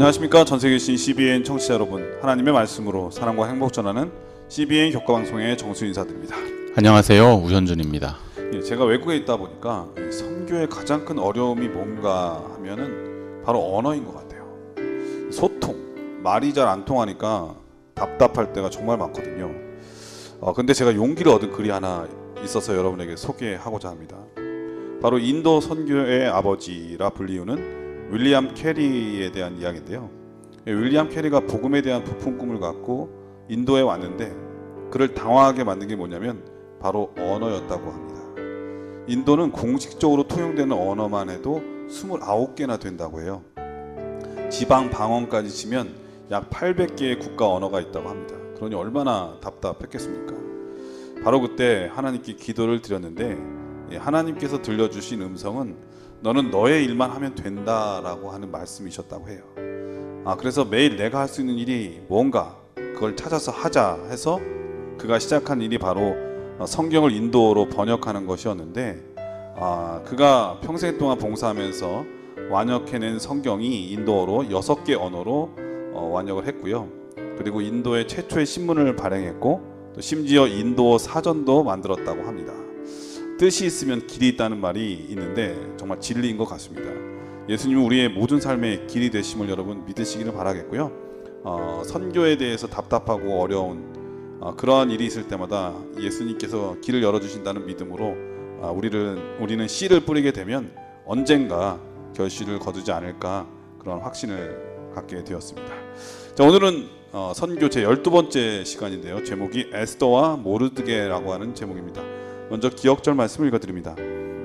안녕하십니까. 전세계 계신 CBN 청취자 여러분, 하나님의 말씀으로 사랑과 행복 전하는 CBN 교과방송의 정수 인사드립니다. 안녕하세요. 우현준입니다. 제가 외국에 있다 보니까 선교의 가장 큰 어려움이 뭔가 하면은 바로 언어인 것 같아요. 소통, 말이 잘 안 통하니까 답답할 때가 정말 많거든요. 근데 제가 용기를 얻은 글이 하나 있어서 여러분에게 소개하고자 합니다. 바로 인도 선교의 아버지라 불리우는 윌리엄 캐리에 대한 이야기인데요. 윌리엄 캐리가 복음에 대한 부푼 꿈을 갖고 인도에 왔는데 그를 당황하게 만든 게 뭐냐면 바로 언어였다고 합니다. 인도는 공식적으로 통용되는 언어만 해도 29개나 된다고 해요. 지방 방언까지 치면 약 800개의 국가 언어가 있다고 합니다. 그러니 얼마나 답답했겠습니까? 바로 그때 하나님께 기도를 드렸는데 하나님께서 들려주신 음성은 너는 너의 일만 하면 된다라고 하는 말씀이셨다고 해요. 그래서 매일 내가 할 수 있는 일이 뭔가 그걸 찾아서 하자 해서 그가 시작한 일이 바로 성경을 인도어로 번역하는 것이었는데 그가 평생 동안 봉사하면서 완역해낸 성경이 인도어로 6개 언어로 완역을 했고요. 그리고 인도의 최초의 신문을 발행했고 또 심지어 인도어 사전도 만들었다고 합니다. 뜻이 있으면 길이 있다는 말이 있는데 정말 진리인 것 같습니다. 예수님은 우리의 모든 삶의 길이 되심을 여러분 믿으시기를 바라겠고요. 선교에 대해서 답답하고 어려운 그러한 일이 있을 때마다 예수님께서 길을 열어주신다는 믿음으로 우리는 씨를 뿌리게 되면 언젠가 결실을 거두지 않을까 그런 확신을 갖게 되었습니다. 자, 오늘은 선교 제 12번째 시간인데요. 제목이 에스더와 모르드게라고 하는 제목입니다. 먼저 기억절 말씀을 읽어드립니다.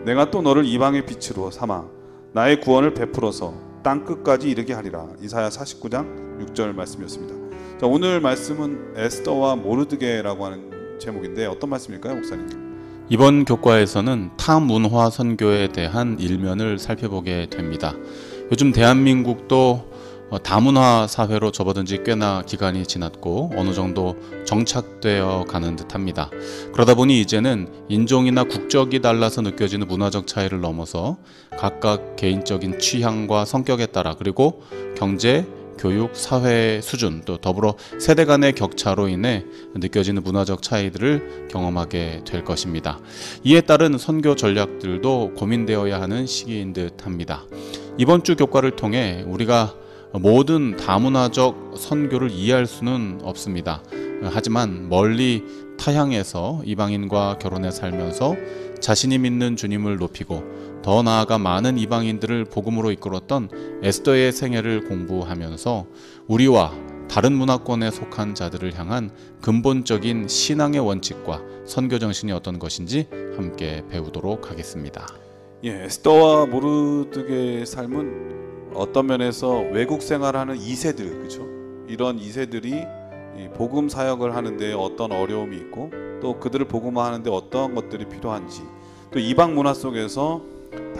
내가 또 너를 이방의 빛으로 삼아 나의 구원을 베풀어서 땅 끝까지 이르게 하리라. 이사야 49장 6절 말씀이었습니다. 자, 오늘 말씀은 에스더와 모르드게라고 하는 제목인데 어떤 말씀일까요, 목사님? 이번 교과에서는 타문화 선교에 대한 일면을 살펴보게 됩니다. 요즘 대한민국도 다문화 사회로 접어든 지 꽤나 기간이 지났고 어느 정도 정착되어 가는 듯합니다. 그러다 보니 이제는 인종이나 국적이 달라서 느껴지는 문화적 차이를 넘어서 각각 개인적인 취향과 성격에 따라 그리고 경제, 교육, 사회 수준 또 더불어 세대 간의 격차로 인해 느껴지는 문화적 차이들을 경험하게 될 것입니다. 이에 따른 선교 전략들도 고민되어야 하는 시기인 듯합니다. 이번 주 교과를 통해 우리가 모든 다문화적 선교를 이해할 수는 없습니다. 하지만 멀리 타향에서 이방인과 결혼해 살면서 자신이 믿는 주님을 높이고 더 나아가 많은 이방인들을 복음으로 이끌었던 에스더의 생애를 공부하면서 우리와 다른 문화권에 속한 자들을 향한 근본적인 신앙의 원칙과 선교 정신이 어떤 것인지 함께 배우도록 하겠습니다. 에스더와 모르드게의 삶은 어떤 면에서 외국 생활하는 2세들, 그렇죠? 이런 2세들이 복음 사역을 하는데 어떤 어려움이 있고 또 그들을 복음화하는데 어떤 것들이 필요한지 또 이방 문화 속에서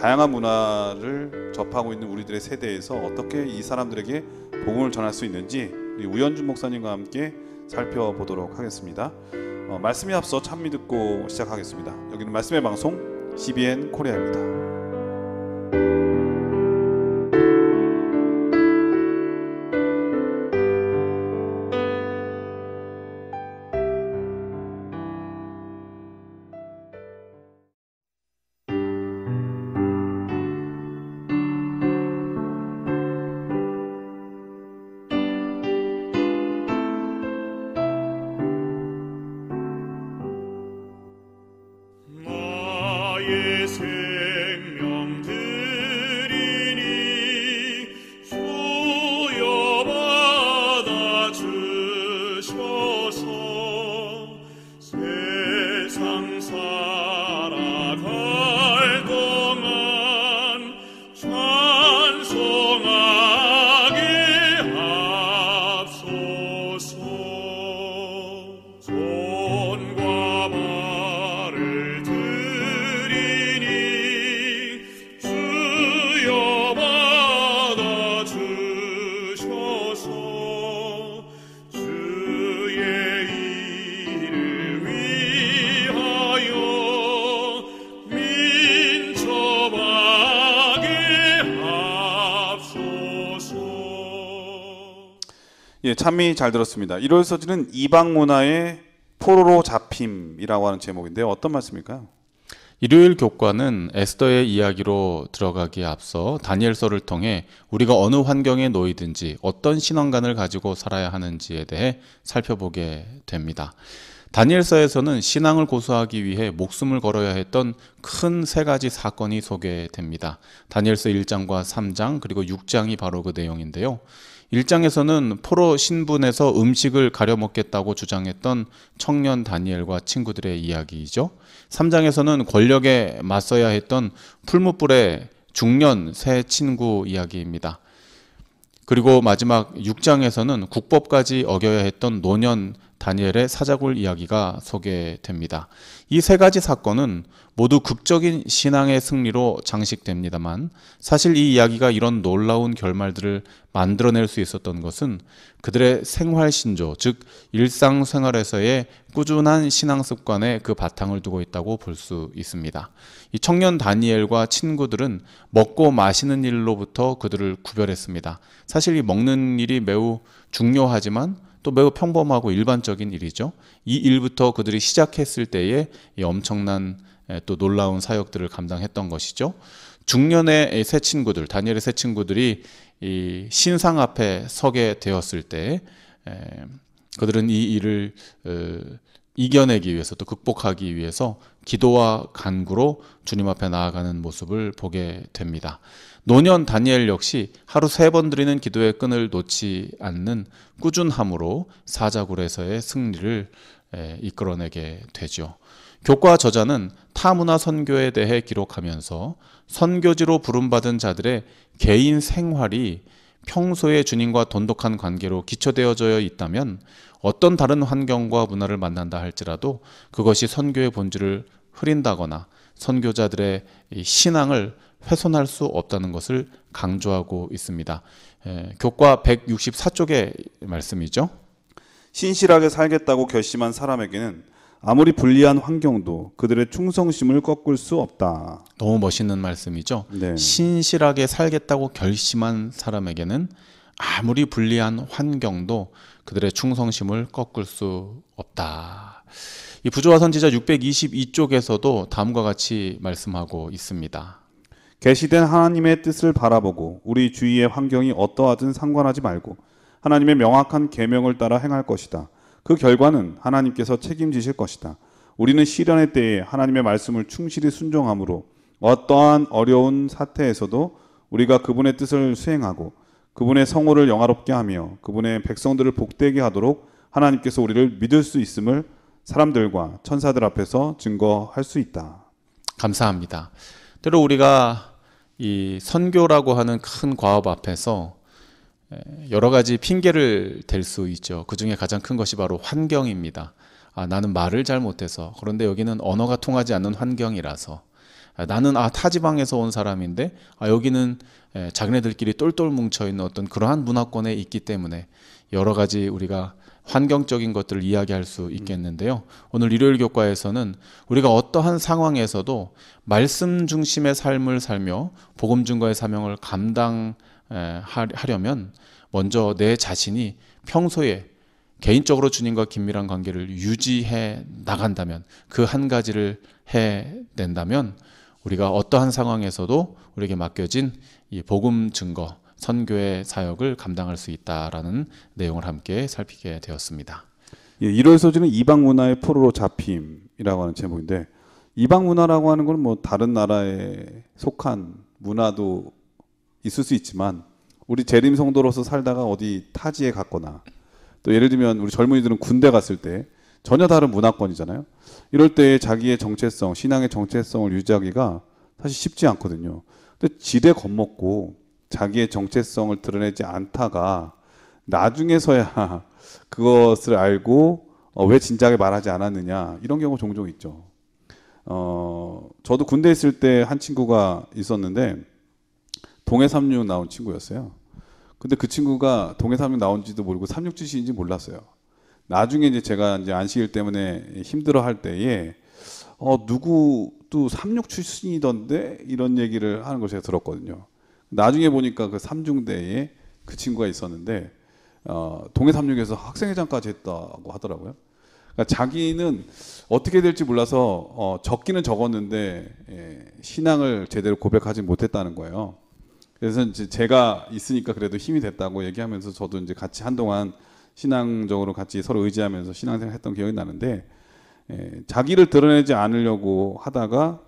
다양한 문화를 접하고 있는 우리들의 세대에서 어떻게 이 사람들에게 복음을 전할 수 있는지 우리 우현준 목사님과 함께 살펴보도록 하겠습니다. 말씀에 앞서 찬미 듣고 시작하겠습니다. 여기는 말씀의 방송 CBN 코리아입니다. 나의 생명 예, 참미 잘 들었습니다. 일월 서지는 이방 문화의 포로로 잡힘이라고 하는 제목인데요. 어떤 말씀일까요? 일요일 교과는 에스더의 이야기로 들어가기에 앞서 다니엘서를 통해 우리가 어느 환경에 놓이든지 어떤 신앙관을 가지고 살아야 하는지에 대해 살펴보게 됩니다. 다니엘서에서는 신앙을 고수하기 위해 목숨을 걸어야 했던 큰 세 가지 사건이 소개됩니다. 다니엘서 1장과 3장 그리고 6장이 바로 그 내용인데요. 1장에서는 포로 신분에서 음식을 가려 먹겠다고 주장했던 청년 다니엘과 친구들의 이야기이죠. 3장에서는 권력에 맞서야 했던 풀무불의 중년 세 친구 이야기입니다. 그리고 마지막 6장에서는 국법까지 어겨야 했던 노년 다니엘의 사자굴 이야기가 소개됩니다. 이 세 가지 사건은 모두 극적인 신앙의 승리로 장식됩니다만 사실 이 이야기가 이런 놀라운 결말들을 만들어낼 수 있었던 것은 그들의 생활신조, 즉 일상생활에서의 꾸준한 신앙 습관에 그 바탕을 두고 있다고 볼 수 있습니다. 이 청년 다니엘과 친구들은 먹고 마시는 일로부터 그들을 구별했습니다. 사실 이 먹는 일이 매우 중요하지만 또 매우 평범하고 일반적인 일이죠. 이 일부터 그들이 시작했을 때에 이 엄청난 또 놀라운 사역들을 감당했던 것이죠. 중년의 새 친구들, 다니엘의 새 친구들이 이 신상 앞에 서게 되었을 때 그들은 이 일을 이겨내기 위해서 또 극복하기 위해서 기도와 간구로 주님 앞에 나아가는 모습을 보게 됩니다. 노년 다니엘 역시 하루 3번 드리는 기도의 끈을 놓지 않는 꾸준함으로 사자굴에서의 승리를 이끌어내게 되죠. 교과 저자는 타문화 선교에 대해 기록하면서 선교지로 부름받은 자들의 개인 생활이 평소에 주님과 돈독한 관계로 기초되어져 있다면 어떤 다른 환경과 문화를 만난다 할지라도 그것이 선교의 본질을 흐린다거나 선교자들의 신앙을 훼손할 수 없다는 것을 강조하고 있습니다. 교과 164쪽의 말씀이죠. 신실하게 살겠다고 결심한 사람에게는 아무리 불리한 환경도 그들의 충성심을 꺾을 수 없다. 너무 멋있는 말씀이죠. 네. 신실하게 살겠다고 결심한 사람에게는 아무리 불리한 환경도 그들의 충성심을 꺾을 수 없다. 이 부조화 선지자 622쪽에서도 다음과 같이 말씀하고 있습니다. 계시된 하나님의 뜻을 바라보고 우리 주위의 환경이 어떠하든 상관하지 말고 하나님의 명확한 계명을 따라 행할 것이다. 그 결과는 하나님께서 책임지실 것이다. 우리는 시련의 때에 하나님의 말씀을 충실히 순종함으로 어떠한 어려운 사태에서도 우리가 그분의 뜻을 수행하고 그분의 성호를 영화롭게 하며 그분의 백성들을 복되게 하도록 하나님께서 우리를 믿을 수 있음을 사람들과 천사들 앞에서 증거할 수 있다. 감사합니다. 때로 우리가 이 선교라고 하는 큰 과업 앞에서 여러 가지 핑계를 댈 수 있죠. 그 중에 가장 큰 것이 바로 환경입니다. 나는 말을 잘 못해서, 그런데 여기는 언어가 통하지 않는 환경이라서, 나는 타 지방에서 온 사람인데 여기는 자기네들끼리 똘똘 뭉쳐있는 어떤 그러한 문화권에 있기 때문에 여러 가지 우리가 환경적인 것들을 이야기할 수 있겠는데요. 오늘 일요일 교과에서는 우리가 어떠한 상황에서도 말씀 중심의 삶을 살며 복음 증거의 사명을 감당하려면 먼저 내 자신이 평소에 개인적으로 주님과 긴밀한 관계를 유지해 나간다면, 그 한 가지를 해낸다면 우리가 어떠한 상황에서도 우리에게 맡겨진 이 복음 증거, 선교의 사역을 감당할 수 있다라는 내용을 함께 살피게 되었습니다. 예, 1월 소지는 이방 문화의 포로로 잡힘이라고 하는 제목인데, 이방 문화라고 하는 건 뭐 다른 나라에 속한 문화도 있을 수 있지만 우리 재림 성도로서 살다가 어디 타지에 갔거나 또 예를 들면 우리 젊은이들은 군대 갔을 때 전혀 다른 문화권이잖아요. 이럴 때 자기의 정체성, 신앙의 정체성을 유지하기가 사실 쉽지 않거든요. 근데 지레 겁먹고 자기의 정체성을 드러내지 않다가 나중에서야 그것을 알고 왜 진작에 말하지 않았느냐, 이런 경우 종종 있죠. 저도 군대 있을 때 한 친구가 있었는데 동해366 나온 친구였어요. 근데 그 친구가 동해366 나온지도 모르고 367시인지 몰랐어요. 나중에 이제 제가 이제 안식일 때문에 힘들어 할 때에 누구도 36 출신이던데 이런 얘기를 하는 걸 제가 들었거든요. 나중에 보니까 그 삼중대에 그 친구가 있었는데 동해삼육에서 학생회장까지 했다고 하더라고요. 그러니까 자기는 어떻게 될지 몰라서 적기는 적었는데 신앙을 제대로 고백하지 못했다는 거예요. 그래서 이제 제가 있으니까 그래도 힘이 됐다고 얘기하면서 저도 이제 같이 한동안 신앙적으로 같이 서로 의지하면서 신앙생활 했던 기억이 나는데 자기를 드러내지 않으려고 하다가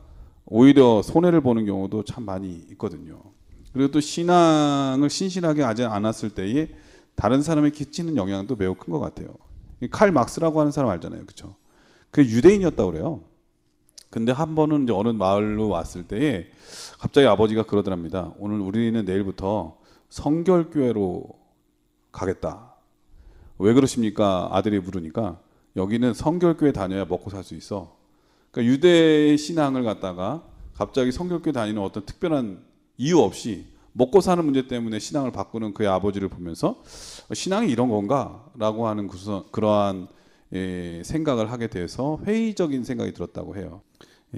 오히려 손해를 보는 경우도 참 많이 있거든요. 그리고 또 신앙을 신실하게 하지 않았을 때에 다른 사람에 끼치는 영향도 매우 큰 것 같아요. 칼 막스라고 하는 사람 알잖아요, 그렇죠? 그 유대인이었다고 그래요. 근데 한 번은 이제 어느 마을로 왔을 때에 갑자기 아버지가 그러더랍니다. 오늘 우리는 내일부터 성결교회로 가겠다. 왜 그러십니까? 아들이 물으니까 여기는 성결교회 다녀야 먹고 살 수 있어. 그러니까 유대 신앙을 갖다가 갑자기 성결교회 다니는 어떤 특별한 이유 없이 먹고 사는 문제 때문에 신앙을 바꾸는 그의 아버지를 보면서 신앙이 이런 건가라고 하는 그러한 생각을 하게 돼서 회의적인 생각이 들었다고 해요.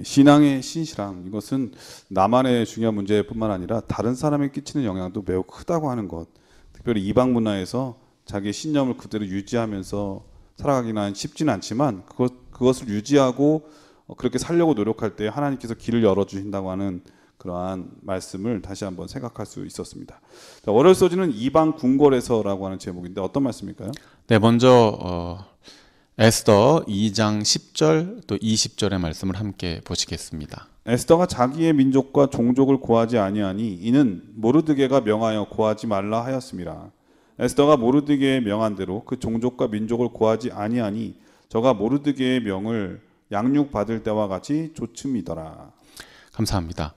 신앙의 신실함, 이것은 나만의 중요한 문제뿐만 아니라 다른 사람에 끼치는 영향도 매우 크다고 하는 것. 특별히 이방 문화에서 자기의 신념을 그대로 유지하면서 살아가기는 쉽지는 않지만 그것을 유지하고 그렇게 살려고 노력할 때 하나님께서 길을 열어주신다고 하는 그러한 말씀을 다시 한번 생각할 수 있었습니다. 자, 월요일 소지는 이방 궁궐에서라고 하는 제목인데 어떤 말씀일까요? 네, 먼저 에스더 2장 10절 또 20절의 말씀을 함께 보시겠습니다. 에스더가 자기의 민족과 종족을 고하지 아니하니 이는 모르드게가 명하여 고하지 말라 하였습니다. 에스더가 모르드게의 명한 대로 그 종족과 민족을 고하지 아니하니 저가 모르드게의 명을 양육받을 때와 같이 좋음이더라. 감사합니다.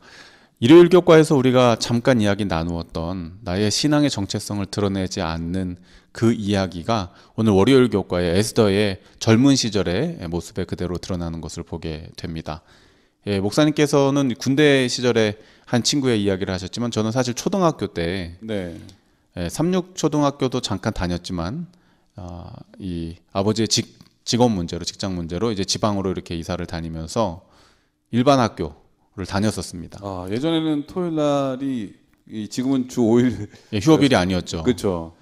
일요일 교과에서 우리가 잠깐 이야기 나누었던 나의 신앙의 정체성을 드러내지 않는 그 이야기가 오늘 월요일 교과의 에스더의 젊은 시절의 모습에 그대로 드러나는 것을 보게 됩니다. 목사님께서는 군대 시절에 한 친구의 이야기를 하셨지만 저는 사실 초등학교 때 삼육초등학교도 잠깐 다녔지만 이 아버지의 직업 문제로 직장 문제로 이제 지방으로 이렇게 이사를 다니면서 일반 학교를 다녔었습니다. 예전에는 토요일 날이 지금은 주 5일 휴업일이 아니었죠. 그렇죠.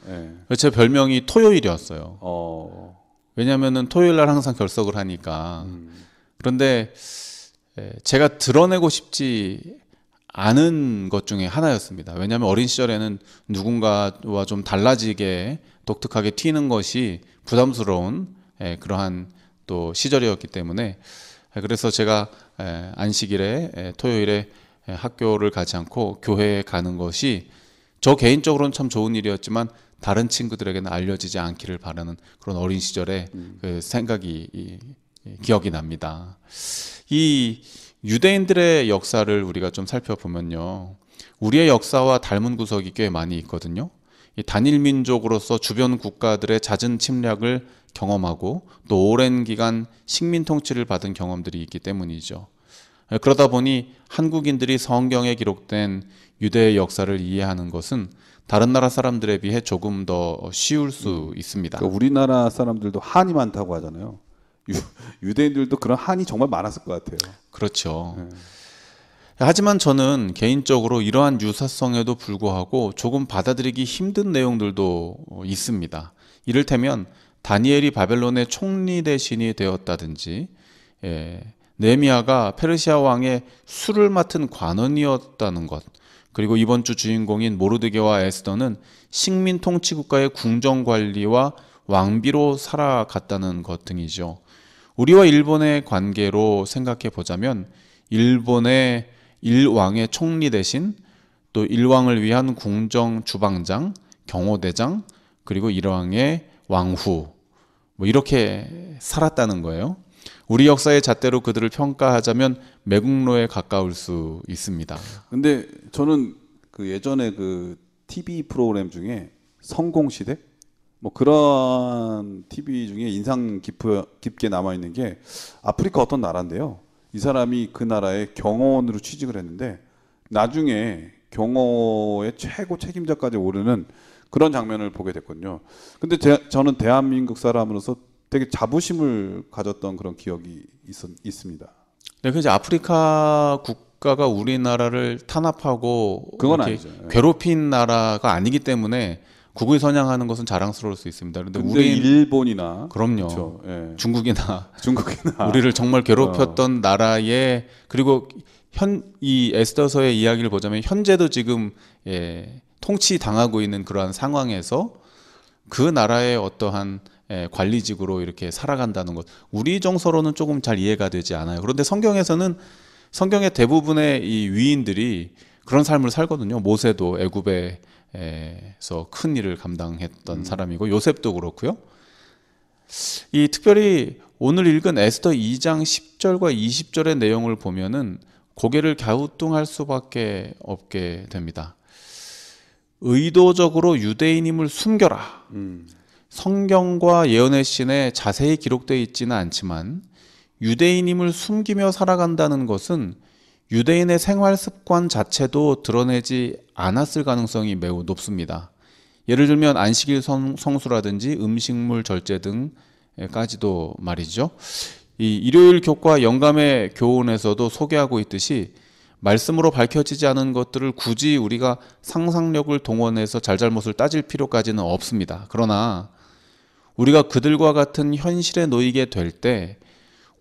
제 별명이 토요일이었어요. 왜냐하면은 토요일 날 항상 결석을 하니까. 그런데 제가 드러내고 싶지 않은 것 중에 하나였습니다. 왜냐하면 어린 시절에는 누군가와 좀 달라지게 독특하게 튀는 것이 부담스러운 그러한 또 시절이었기 때문에 그래서 제가 안식일에 토요일에 학교를 가지 않고 교회에 가는 것이 저 개인적으로는 참 좋은 일이었지만 다른 친구들에게는 알려지지 않기를 바라는 그런 어린 시절의 그 생각이 기억이 납니다. 이 유대인들의 역사를 우리가 좀 살펴보면요, 우리의 역사와 닮은 구석이 꽤 많이 있거든요. 이 단일 민족으로서 주변 국가들의 잦은 침략을 경험하고 또 오랜 기간 식민 통치를 받은 경험들이 있기 때문이죠. 그러다 보니 한국인들이 성경에 기록된 유대의 역사를 이해하는 것은 다른 나라 사람들에 비해 조금 더 쉬울 수 있습니다. 그러니까 우리나라 사람들도 한이 많다고 하잖아요. 유대인들도 그런 한이 정말 많았을 것 같아요. 그렇죠. 하지만 저는 개인적으로 이러한 유사성에도 불구하고 조금 받아들이기 힘든 내용들도 있습니다. 이를테면 다니엘이 바벨론의 총리 대신이 되었다든지, 느헤미야가 페르시아 왕의 술을 맡은 관원이었다는 것, 그리고 이번 주 주인공인 모르드게와 에스더는 식민 통치 국가의 궁정 관리와 왕비로 살아갔다는 것 등이죠. 우리와 일본의 관계로 생각해 보자면 일본의 일왕의 총리 대신 또 일왕을 위한 궁정 주방장, 경호대장, 그리고 일왕의 왕후, 이렇게 살았다는 거예요. 우리 역사의 잣대로 그들을 평가하자면 매국노에 가까울 수 있습니다. 근데 저는 그 예전에 그 TV 프로그램 중에 성공시대? 그런 TV 중에 인상 깊게 남아있는 게 아프리카 어떤 나라인데요. 이 사람이 그 나라의 경호원으로 취직을 했는데 나중에 경호의 최고 책임자까지 오르는 그런 장면을 보게 됐거든요. 근데 저는 대한민국 사람으로서 되게 자부심을 가졌던 그런 기억이 있습니다. 네, 그래서 아프리카 국가가 우리나라를 탄압하고 그건 아니죠. 괴롭힌 나라가 아니기 때문에 국위 선양하는 것은 자랑스러울 수 있습니다. 그런데 근데 우리 일본이나 그럼요. 그렇죠. 예. 중국이나 중국이나 우리를 정말 괴롭혔던 나라에 그리고 이 에스더서의 이야기를 보자면 현재도 지금 통치 당하고 있는 그러한 상황에서 그 나라의 어떠한 관리직으로 이렇게 살아간다는 것, 우리 정서로는 조금 잘 이해가 되지 않아요. 그런데 성경에서는 성경의 대부분의 이 위인들이 그런 삶을 살거든요. 모세도 애굽에서 큰 일을 감당했던 사람이고 요셉도 그렇고요. 이 특별히 오늘 읽은 에스더 2장 10절과 20절의 내용을 보면은 고개를 갸우뚱할 수밖에 없게 됩니다. 의도적으로 유대인임을 숨겨라. 성경과 예언의 신에 자세히 기록되어 있지는 않지만 유대인임을 숨기며 살아간다는 것은 유대인의 생활 습관 자체도 드러내지 않았을 가능성이 매우 높습니다. 예를 들면 안식일 성수라든지 음식물 절제 등까지도 말이죠. 이 일요일 교과 영감의 교훈에서도 소개하고 있듯이 말씀으로 밝혀지지 않은 것들을 굳이 우리가 상상력을 동원해서 잘잘못을 따질 필요까지는 없습니다. 그러나 우리가 그들과 같은 현실에 놓이게 될 때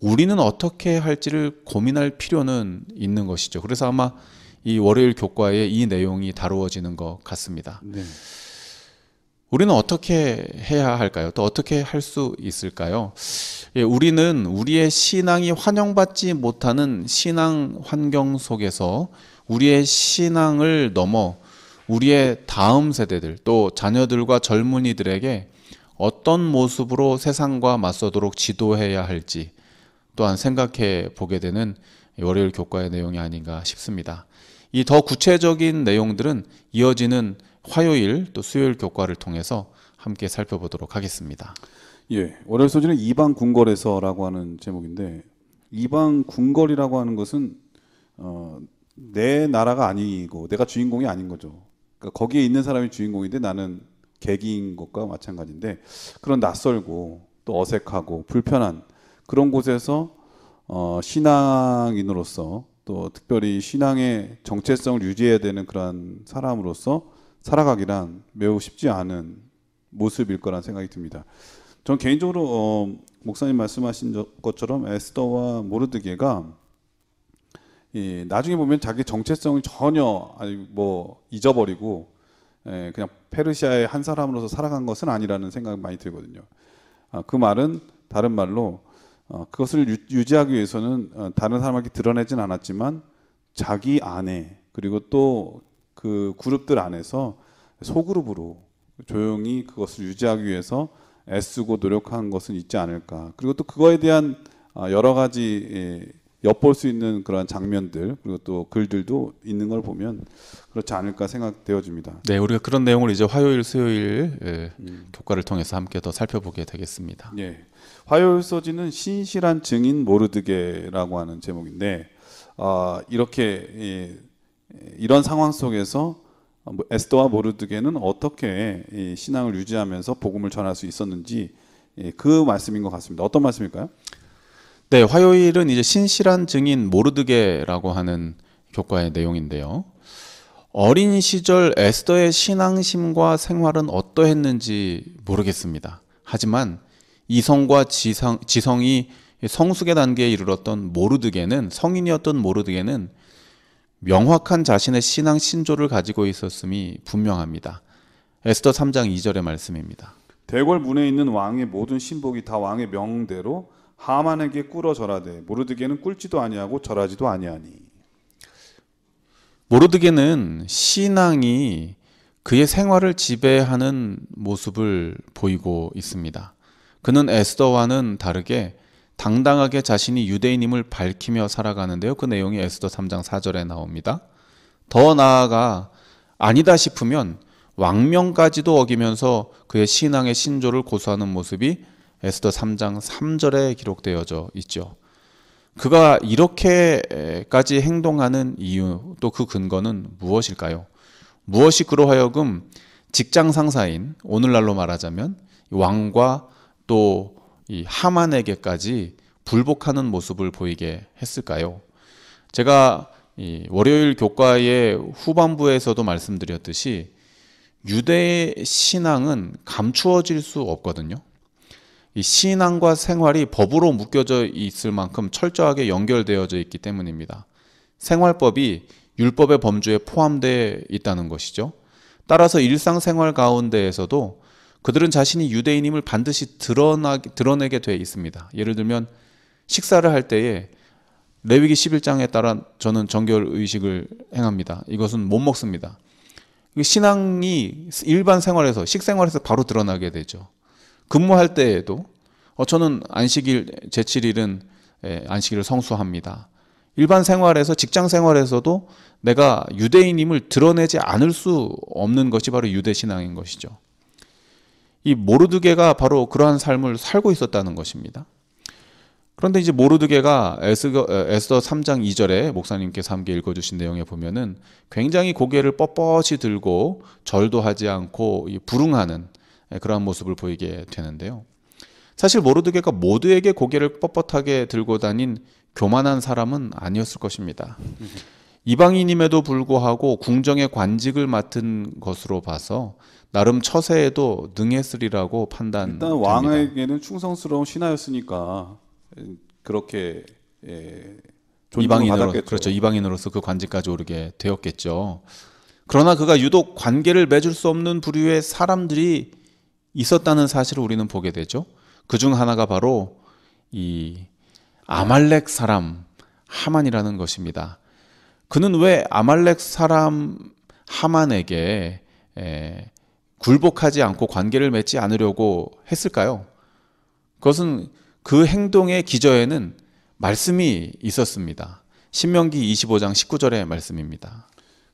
우리는 어떻게 할지를 고민할 필요는 있는 것이죠. 그래서 아마 이 월요일 교과에 이 내용이 다루어지는 것 같습니다. 네. 우리는 어떻게 해야 할까요? 또 어떻게 할 수 있을까요? 우리는 우리의 신앙이 환영받지 못하는 신앙 환경 속에서 우리의 신앙을 넘어 우리의 다음 세대들 또 자녀들과 젊은이들에게 어떤 모습으로 세상과 맞서도록 지도해야 할지 또한 생각해 보게 되는 월요일 교과의 내용이 아닌가 싶습니다. 이 더 구체적인 내용들은 이어지는 화요일 또 수요일 교과를 통해서 함께 살펴보도록 하겠습니다. 예, 월요일 소지는 이방 궁궐에서라고 하는 제목인데 이방 궁궐이라고 하는 것은 내 나라가 아니고 내가 주인공이 아닌 거죠. 그러니까 거기에 있는 사람이 주인공인데 나는 객인 것과 마찬가지인데 그런 낯설고 또 어색하고 불편한 그런 곳에서 신앙인으로서 또 특별히 신앙의 정체성을 유지해야 되는 그러한 사람으로서 살아가기란 매우 쉽지 않은 모습일 거란 생각이 듭니다. 전 개인적으로 목사님 말씀하신 것처럼 에스더와 모르드게가 나중에 보면 자기 정체성을 전혀 잊어버리고 그냥 페르시아의 한 사람으로서 살아간 것은 아니라는 생각이 많이 들거든요. 그 말은 다른 말로 그것을 유지하기 위해서는 다른 사람에게 드러내진 않았지만 자기 안에 그리고 또 그 그룹들 안에서 소그룹으로 조용히 그것을 유지하기 위해서 애쓰고 노력한 것은 있지 않을까. 그리고 또 그거에 대한 여러 가지 엿볼 수 있는 그런 장면들 그리고 또 글들도 있는 걸 보면 그렇지 않을까 생각되어집니다. 네, 우리가 그런 내용을 이제 화요일, 수요일 교과를 통해서 함께 더 살펴보게 되겠습니다. 예, 화요일 서지는 신실한 증인 모르드게라고 하는 제목인데 이렇게 이런 상황 속에서 에스더와 모르드게는 어떻게 이 신앙을 유지하면서 복음을 전할 수 있었는지 그 말씀인 것 같습니다. 어떤 말씀일까요? 네, 화요일은 이제 신실한 증인 모르드게라고 하는 교과의 내용인데요. 어린 시절 에스더의 신앙심과 생활은 어떠했는지 모르겠습니다. 하지만 이성과 지성이 성숙의 단계에 이르렀던 모르드게는 성인이었던 모르드게는 명확한 자신의 신앙 신조를 가지고 있었음이 분명합니다. 에스더 3장 2절의 말씀입니다. 대궐 문에 있는 왕의 모든 신복이 다 왕의 명대로 하만에게 꿇어 절하되 모르드게는 꿇지도 아니하고 절하지도 아니하니. 모르드게는 신앙이 그의 생활을 지배하는 모습을 보이고 있습니다. 그는 에스더와는 다르게 당당하게 자신이 유대인임을 밝히며 살아가는데요. 그 내용이 에스더 3장 4절에 나옵니다. 더 나아가 아니다 싶으면 왕명까지도 어기면서 그의 신앙의 신조를 고수하는 모습이 에스더 3장 3절에 기록되어져 있죠. 그가 이렇게까지 행동하는 이유 또 그 근거는 무엇일까요? 무엇이 그로 하여금 직장 상사인 오늘날로 말하자면 왕과 또 이 하만에게까지 불복하는 모습을 보이게 했을까요? 제가 이 월요일 교과의 후반부에서도 말씀드렸듯이 유대 신앙은 감추어질 수 없거든요. 이 신앙과 생활이 법으로 묶여져 있을 만큼 철저하게 연결되어져 있기 때문입니다. 생활법이 율법의 범주에 포함되어 있다는 것이죠. 따라서 일상생활 가운데에서도 그들은 자신이 유대인임을 반드시 드러내게 되어 있습니다. 예를 들면 식사를 할 때에 레위기 11장에 따라 저는 정결의식을 행합니다. 이것은 못 먹습니다. 신앙이 일반 생활에서, 식생활에서 바로 드러나게 되죠. 근무할 때에도 저는 안식일, 제7일은 안식일을 성수합니다. 일반 생활에서, 직장 생활에서도 내가 유대인임을 드러내지 않을 수 없는 것이 바로 유대 신앙인 것이죠. 이 모르드게가 바로 그러한 삶을 살고 있었다는 것입니다. 그런데 이제 모르드게가 에스더 3장 2절에 목사님께서 함께 읽어주신 내용에 보면은 굉장히 고개를 뻣뻣이 들고 절도 하지 않고 불응하는 그러한 모습을 보이게 되는데요. 사실 모르드게가 모두에게 고개를 뻣뻣하게 들고 다닌 교만한 사람은 아니었을 것입니다. 이방인임에도 불구하고 궁정의 관직을 맡은 것으로 봐서 나름 처세에도 능했으리라고 판단됩니다. 일단 왕에게는 충성스러운 신하였으니까 그렇게 이방인으로, 그렇죠. 이방인으로서 그 관직까지 오르게 되었겠죠. 그러나 그가 유독 관계를 맺을 수 없는 부류의 사람들이 있었다는 사실을 우리는 보게 되죠. 그중 하나가 바로 이 아말렉 사람 하만이라는 것입니다. 그는 왜 아말렉 사람 하만에게 굴복하지 않고 관계를 맺지 않으려고 했을까요? 그것은 그 행동의 기저에는 말씀이 있었습니다. 신명기 25장 19절의 말씀입니다.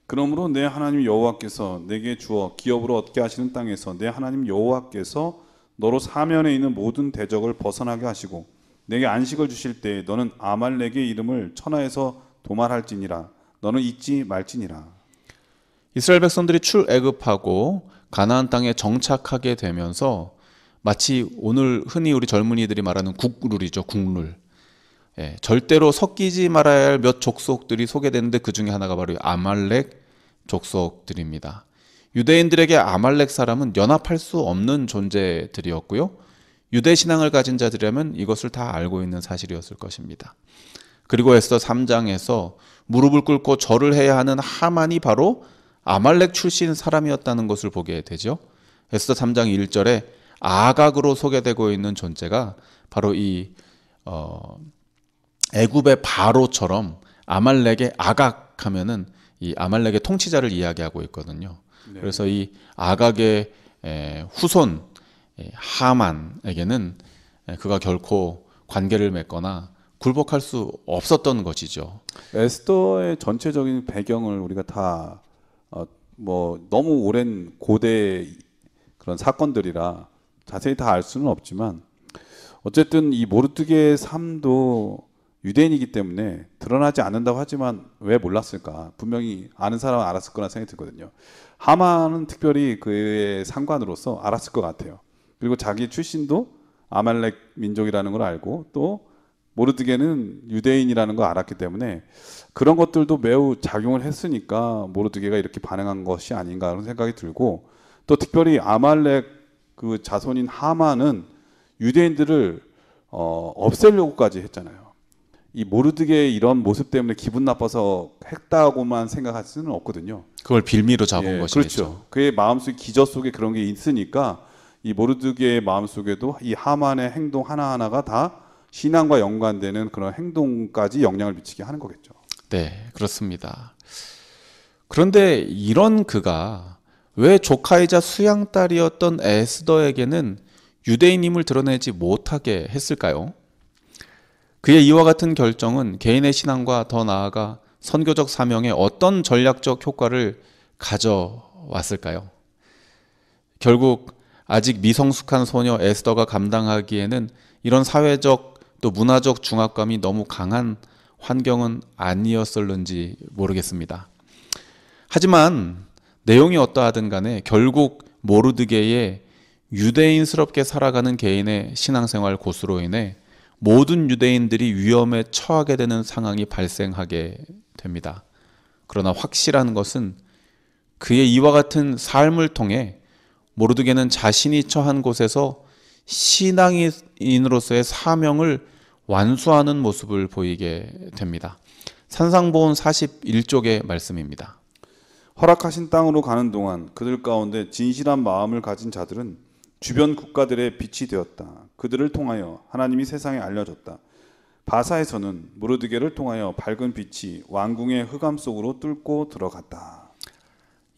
그러므로 내 하나님 여호와께서 내게 주어 기업으로 얻게 하시는 땅에서 내 하나님 여호와께서 너로 사면에 있는 모든 대적을 벗어나게 하시고 내게 안식을 주실 때에 너는 아말렉의 이름을 천하에서 도말할지니라. 너는 잊지 말지니라. 이스라엘 백성들이 출애굽하고 가나안 땅에 정착하게 되면서 마치 오늘 흔히 우리 젊은이들이 말하는 국룰이죠. 국룰. 절대로 섞이지 말아야 할 몇 족속들이 소개되는데 그 중에 하나가 바로 아말렉 족속들입니다. 유대인들에게 아말렉 사람은 연합할 수 없는 존재들이었고요. 유대 신앙을 가진 자들이라면 이것을 다 알고 있는 사실이었을 것입니다. 그리고 에스더 3장에서 무릎을 꿇고 절을 해야 하는 하만이 바로 아말렉 출신 사람이었다는 것을 보게 되죠. 에스더 3장 1절에 아각으로 소개되고 있는 존재가 바로 이 애굽의 바로처럼 아말렉의 아각 하면은 이 아말렉의 통치자를 이야기하고 있거든요. 네. 그래서 이 아각의 후손 하만에게는 그가 결코 관계를 맺거나 굴복할 수 없었던 것이죠. 에스더의 전체적인 배경을 우리가 다 뭐 너무 오랜 고대 그런 사건들이라 자세히 다 알 수는 없지만 어쨌든 이 모르드게의 삶도 유대인이기 때문에 드러나지 않는다고 하지만 왜 몰랐을까? 분명히 아는 사람은 알았을 거라 생각이 들거든요. 하만은 특별히 그의 상관으로서 알았을 것 같아요. 그리고 자기 출신도 아말렉 민족이라는 걸 알고 또 모르드게는 유대인이라는 걸 알았기 때문에 그런 것들도 매우 작용을 했으니까 모르드게가 이렇게 반응한 것이 아닌가 하는 생각이 들고 또 특별히 아말렉 그 자손인 하만은 유대인들을 없애려고까지 했잖아요. 이 모르드게의 이런 모습 때문에 기분 나빠서 했다고만 생각할 수는 없거든요. 그걸 빌미로 잡은 것이죠. 그렇죠. 그의 마음속 기저 속에 그런 게 있으니까 이 모르드게의 마음속에도 이 하만의 행동 하나하나가 다 신앙과 연관되는 그런 행동까지 영향을 미치게 하는 거겠죠. 네, 그렇습니다. 그런데 이런 그가 왜 조카이자 수양딸이었던 에스더에게는 유대인임을 드러내지 못하게 했을까요? 그의 이와 같은 결정은 개인의 신앙과 더 나아가 선교적 사명에 어떤 전략적 효과를 가져왔을까요? 결국 아직 미성숙한 소녀 에스더가 감당하기에는 이런 사회적 또 문화적 중압감이 너무 강한 환경은 아니었을는지 모르겠습니다. 하지만 내용이 어떠하든 간에 결국 모르드게의 유대인스럽게 살아가는 개인의 신앙생활 고수로 인해 모든 유대인들이 위험에 처하게 되는 상황이 발생하게 됩니다. 그러나 확실한 것은 그의 이와 같은 삶을 통해 모르드게는 자신이 처한 곳에서 신앙인으로서의 사명을 완수하는 모습을 보이게 됩니다. 산상보훈 41쪽의 말씀입니다. 허락하신 땅으로 가는 동안 그들 가운데 진실한 마음을 가진 자들은 주변 국가들의 빛이 되었다. 그들을 통하여 하나님이 세상에 알려졌다. 바사에서는 모르드게를 통하여 밝은 빛이 왕궁의 흑암 속으로 뚫고 들어갔다.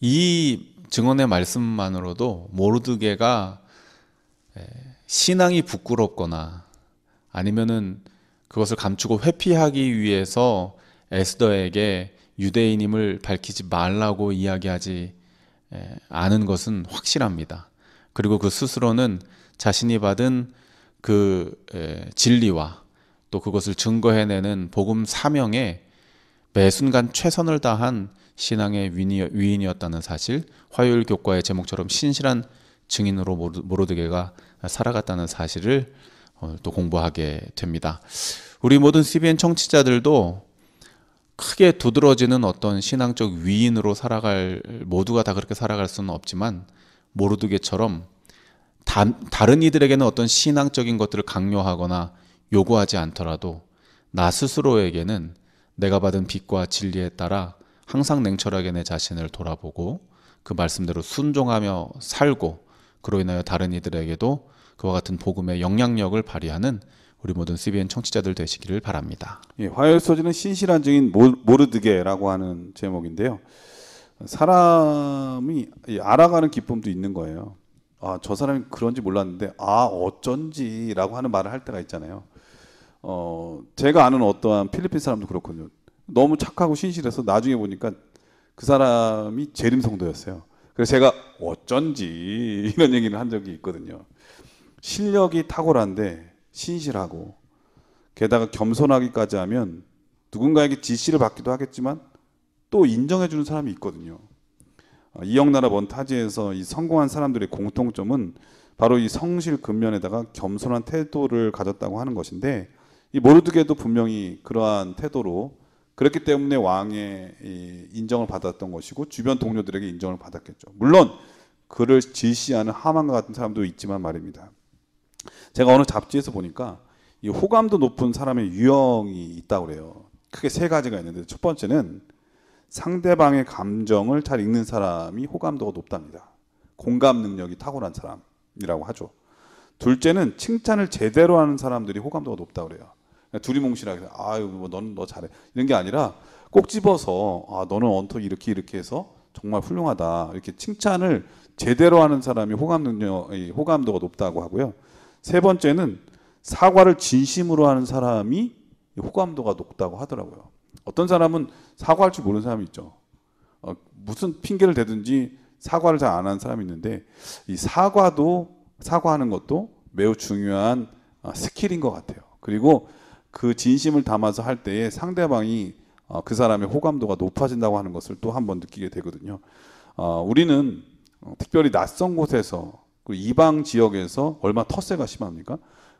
이 증언의 말씀만으로도 모르드게가 신앙이 부끄럽거나 아니면은 그것을 감추고 회피하기 위해서 에스더에게 유대인임을 밝히지 말라고 이야기하지 않은 것은 확실합니다. 그리고 그 스스로는 자신이 받은 그 진리와 또 그것을 증거해내는 복음 사명에 매 순간 최선을 다한 신앙의 위인이었다는 사실, 화요일 교과의 제목처럼 신실한 증인으로 모르드게가 살아갔다는 사실을 또 공부하게 됩니다. 우리 모든 CBN 청취자들도 크게 두드러지는 어떤 신앙적 위인으로 모두가 다 그렇게 살아갈 수는 없지만 모르드게처럼 다른 이들에게는 어떤 신앙적인 것들을 강요하거나 요구하지 않더라도 나 스스로에게는 내가 받은 빛과 진리에 따라 항상 냉철하게 내 자신을 돌아보고 그 말씀대로 순종하며 살고 그로 인하여 다른 이들에게도 그와 같은 복음의 영향력을 발휘하는 우리 모든 CBN 청취자들 되시기를 바랍니다. 예, 화요일 소지는 신실한 증인 모르드게라고 하는 제목인데요. 사람이 알아가는 기쁨도 있는 거예요. 아, 저 사람이 그런지 몰랐는데 어쩐지라고 하는 말을 할 때가 있잖아요. 제가 아는 어떠한 필리핀 사람도 그렇거든요. 너무 착하고 신실해서 나중에 보니까 그 사람이 재림 성도였어요. 그래서 제가 어쩐지 이런 얘기를 한 적이 있거든요. 실력이 탁월한데 신실하고 게다가 겸손하기까지 하면 누군가에게 지시를 받기도 하겠지만 또 인정해 주는 사람이 있거든요. 이영나라 먼 타지에서 이 성공한 사람들의 공통점은 바로 이 성실 근면에다가 겸손한 태도를 가졌다고 하는 것인데 이 모르드게도 분명히 그러한 태도로 그렇기 때문에 왕의 인정을 받았던 것이고 주변 동료들에게 인정을 받았겠죠. 물론 그를 질시하는 하만과 같은 사람도 있지만 말입니다. 제가 어느 잡지에서 보니까 이 호감도 높은 사람의 유형이 있다고 그래요. 크게 세 가지가 있는데 첫 번째는 상대방의 감정을 잘 읽는 사람이 호감도가 높답니다. 공감 능력이 탁월한 사람이라고 하죠. 둘째는 칭찬을 제대로 하는 사람들이 호감도가 높다고 그래요. 두리뭉실하게 아유 뭐 너는 너 잘해 이런 게 아니라 꼭 집어서 너는 언터 이렇게 해서 정말 훌륭하다 이렇게 칭찬을 제대로 하는 사람이 호감도가 높다고 하고요. 세 번째는 사과를 진심으로 하는 사람이 호감도가 높다고 하더라고요. 어떤 사람은 사과할 줄 모르는 사람이 있죠. 무슨 핑계를 대든지 사과를 잘 안 하는 사람이 있는데 이 사과하는 것도 매우 중요한 스킬인 것 같아요. 그리고 그 진심을 담아서 할 때에 상대방이 그 사람의 호감도가 높아진다고 하는 것을 또 한 번 느끼게 되거든요. 우리는 특별히 낯선 곳에서 이방 지역에서 얼마나 텃세가 심합니까?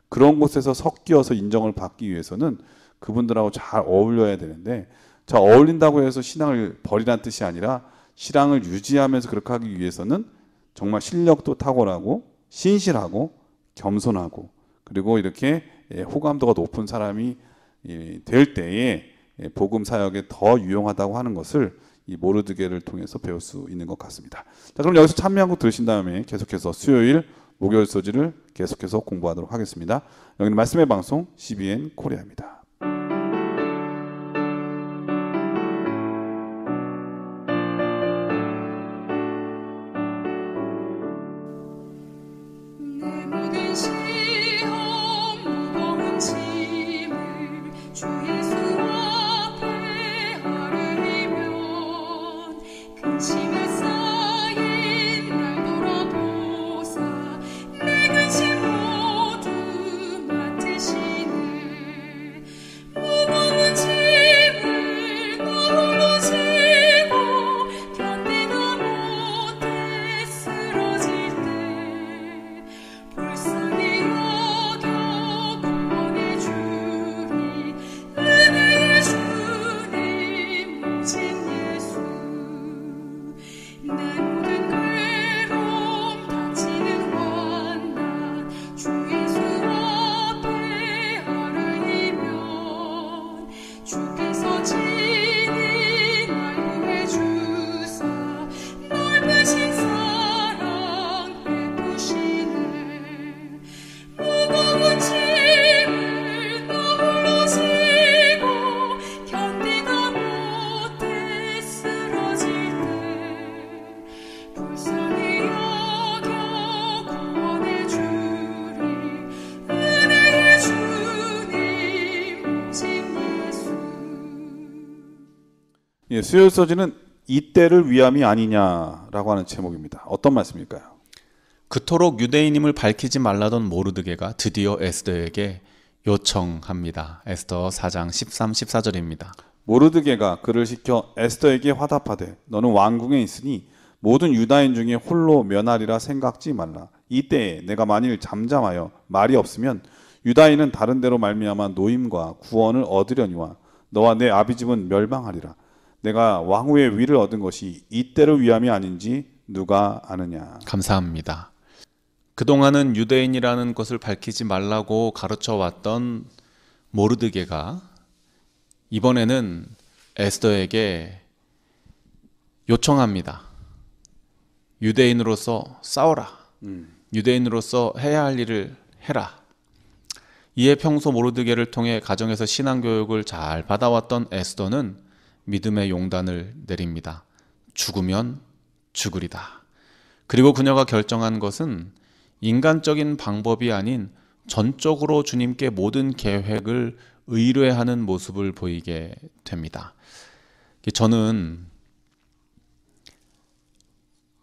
그런 곳에서 섞여서 인정을 받기 위해서는 그분들하고 잘 어울려야 되는데 자 어울린다고 해서 신앙을 버리란 뜻이 아니라 신앙을 유지하면서 그렇게 하기 위해서는 정말 실력도 탁월하고 신실하고 겸손하고 그리고 이렇게 호감도가 높은 사람이 될 때에 복음 사역에 더 유용하다고 하는 것을 이 모르드게를 통해서 배울 수 있는 것 같습니다. 자, 그럼 여기서 찬미 한 곡 들으신 다음에 계속해서 수요일, 목요일 소지를 계속해서 공부하도록 하겠습니다. 여기는 말씀의 방송 CBN 코리아입니다. 예, 수요일서지는 이때를 위함이 아니냐라고 하는 제목입니다. 어떤 말씀일까요? 그토록 유대인임을 밝히지 말라던 모르드게가 드디어 에스더에게 요청합니다. 에스더 4장 13, 14절입니다. 모르드게가 그를 시켜 에스더에게 화답하되 너는 왕궁에 있으니 모든 유다인 중에 홀로 면하리라 생각지 말라. 이때에 내가 만일 잠잠하여 말이 없으면 유다인은 다른 데로 말미암아 노임과 구원을 얻으려니와 너와 내 아비집은 멸망하리라. 내가 왕후의 위를 얻은 것이 이때를 위함이 아닌지 누가 아느냐. 감사합니다. 그동안은 유대인이라는 것을 밝히지 말라고 가르쳐 왔던 모르드게가 이번에는 에스더에게 요청합니다. 유대인으로서 싸워라. 유대인으로서 해야 할 일을 해라. 이에 평소 모르드게를 통해 가정에서 신앙교육을 잘 받아왔던 에스더는 믿음의 용단을 내립니다. 죽으면 죽으리다. 그리고 그녀가 결정한 것은 인간적인 방법이 아닌 전적으로 주님께 모든 계획을 의뢰하는 모습을 보이게 됩니다. 저는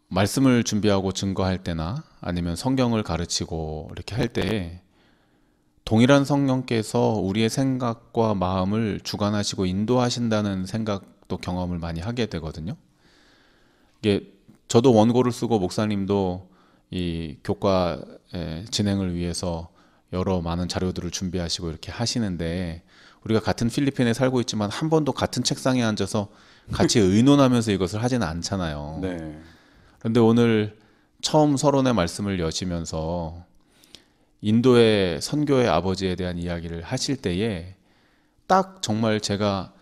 말씀을 준비하고 증거할 때나 아니면 성경을 가르치고 이렇게 할 때 동일한 성령께서 우리의 생각과 마음을 주관하시고 인도하신다는 생각도 경험을 많이 하게 되거든요. 이게 저도 원고를 쓰고 목사님도 이 교과 진행을 위해서 여러 많은 자료들을 준비하시고 이렇게 하시는데 우리가 같은 필리핀에 살고 있지만 한 번도 같은 책상에 앉아서 같이 의논하면서 이것을 하지는 않잖아요. 네. 그런데 오늘 처음 서론의 말씀을 여시면서 인도의 선교의 아버지에 대한 이야기를 하실 때에 딱 정말 제가